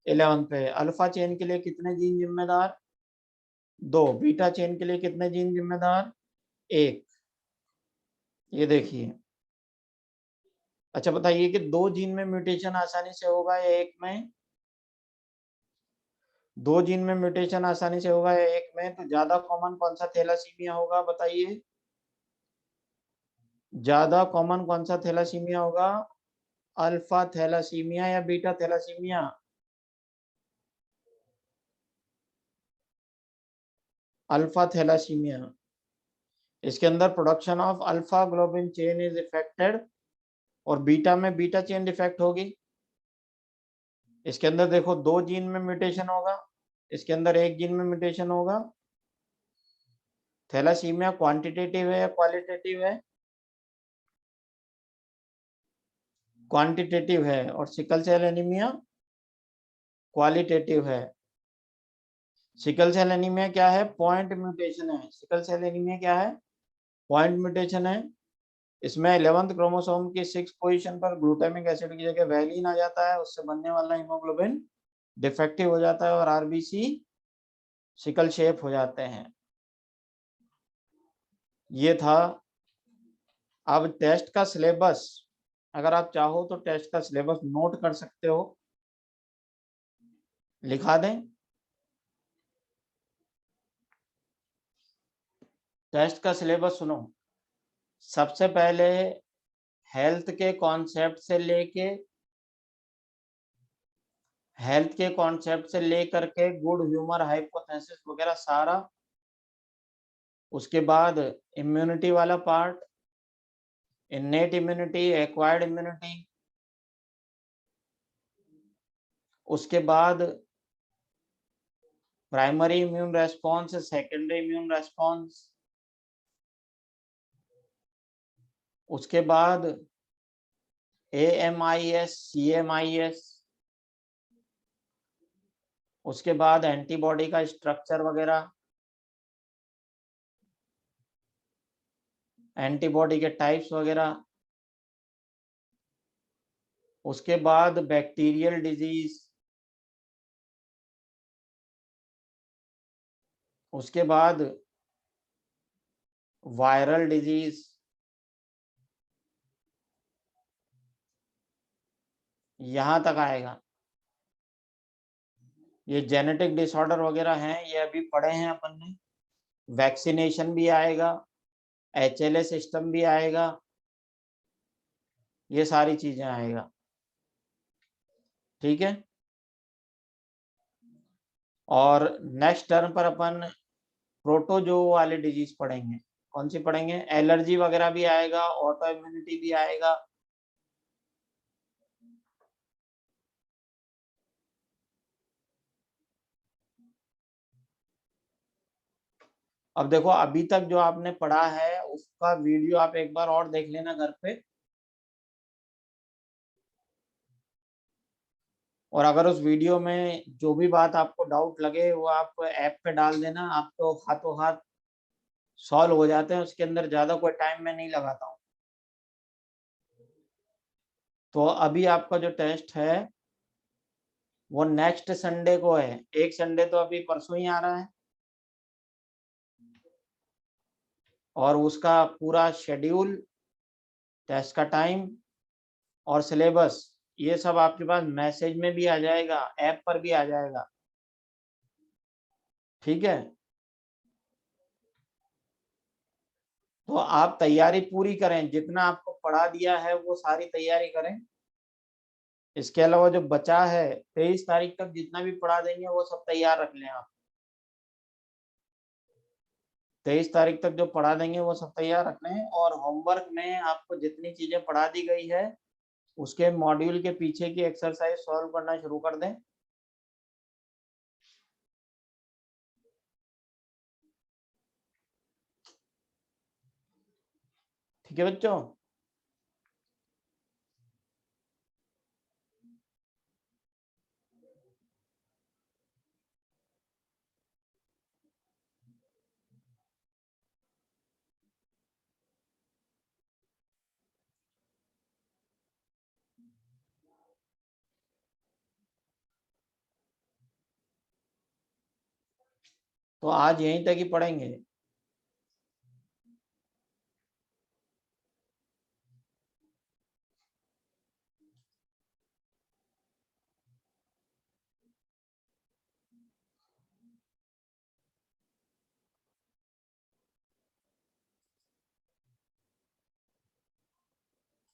11 पे। अल्फा चेन के लिए कितने जीन जिम्मेदार? दो। बीटा चेन के लिए कितने जीन जिम्मेदार? एक। ये देखिए। अच्छा बताइए कि दो जीन में म्यूटेशन आसानी से होगा या एक में? दो जीन में म्यूटेशन आसानी से होगा या एक में? तो ज्यादा कॉमन कौन सा थैलासीमिया होगा बताइए? ज्यादा कॉमन कौन सा थैलासीमिया होगा? अल्फा थैलासीमिया या बीटा थैलासीमिया? Alpha thalassaemia. इसके अंदर production of alpha globin chain is affected और बीटा में बीटा चेन डिफेक्ट होगी। इसके अंदर देखो दो जीन में म्यूटेशन होगा, इसके अंदर एक जीन में म्यूटेशन होगा। थैलासीमिया क्वांटिटेटिव है या क्वालिटेटिव है? क्वांटिटेटिव है। और सिकल सेल एनीमिया क्वालिटेटिव है। सिकल सेल एनीमिया क्या है? पॉइंट म्यूटेशन है। सिकल सेल एनीमिया क्या है? पॉइंट म्यूटेशन है। इसमें 11th क्रोमोसोम की 6 पोजीशन पर ग्लूटामिक एसिड की जगह वैलिन आ जाता है, उससे बनने वाला हीमोग्लोबिन डिफेक्टिव हो जाता है और आरबीसी सिकल शेप हो जाते हैं। ये था। अब टेस्ट का सिलेबस, अगर आप चाहो तो टेस्ट का सिलेबस नोट कर सकते हो, लिखा दें। टेस्ट का सिलेबस सुनो। सबसे पहले हेल्थ के कॉन्सेप्ट से लेके गुड ह्यूमर हाइपोथेसिस वगैरह सारा। उसके बाद इम्यूनिटी वाला part, innate immunity, acquired immunity. उसके बाद primary immune response, secondary immune response. उसके बाद AMIS, CMIS, उसके बाद एंटीबॉडी का स्ट्रक्चर वगैरह, एंटीबॉडी के टाइप्स वगैरह, उसके बाद बैक्टीरियल डिजीज, उसके बाद वायरल डिजीज, यहां तक आएगा। ये जेनेटिक डिसऑर्डर वगैरह हैं, ये अभी पढ़े हैं अपन ने। वैक्सीनेशन भी आएगा, HLA सिस्टम भी आएगा, ये सारी चीजें आएगा। ठीक है। और नेक्स्ट टर्म पर अपन प्रोटोजो वाले डिजीज पढ़ेंगे। कौन सी पढ़ेंगे? एलर्जी वगैरह भी आएगा, ऑटो इम्यूनिटी भी आएगा। अब देखो, अभी तक जो आपने पढ़ा है उसका वीडियो आप एक बार और देख लेना घर पे, और अगर उस वीडियो में जो भी बात आपको डाउट लगे वो आप ऐप पे डाल देना, आपको हाथों हाथ सॉल्व हो जाते हैं। उसके अंदर ज्यादा कोई टाइम मैं नहीं लगाता हूँ। तो अभी आपका जो टेस्ट है वो नेक्स्ट संडे को है। एक संडे तो अभी परसों ही आ रहा है, और उसका पूरा शेड्यूल, टेस्ट का टाइम और सिलेबस, ये सब आपके पास मैसेज में भी आ जाएगा, ऐप पर भी आ जाएगा। ठीक है। तो आप तैयारी पूरी करें, जितना आपको पढ़ा दिया है वो सारी तैयारी करें। इसके अलावा जो बचा है 23 तारीख तक जितना भी पढ़ा देंगे वो सब तैयार रख लें आप। 23 तारीख तक जो पढ़ा देंगे वो सब तैयार रख लें। और होमवर्क में आपको जितनी चीजें पढ़ा दी गई है उसके मॉड्यूल के पीछे की एक्सरसाइज सॉल्व करना शुरू कर दें। ठीक है बच्चों। तो आज यहीं तक ही पढ़ेंगे।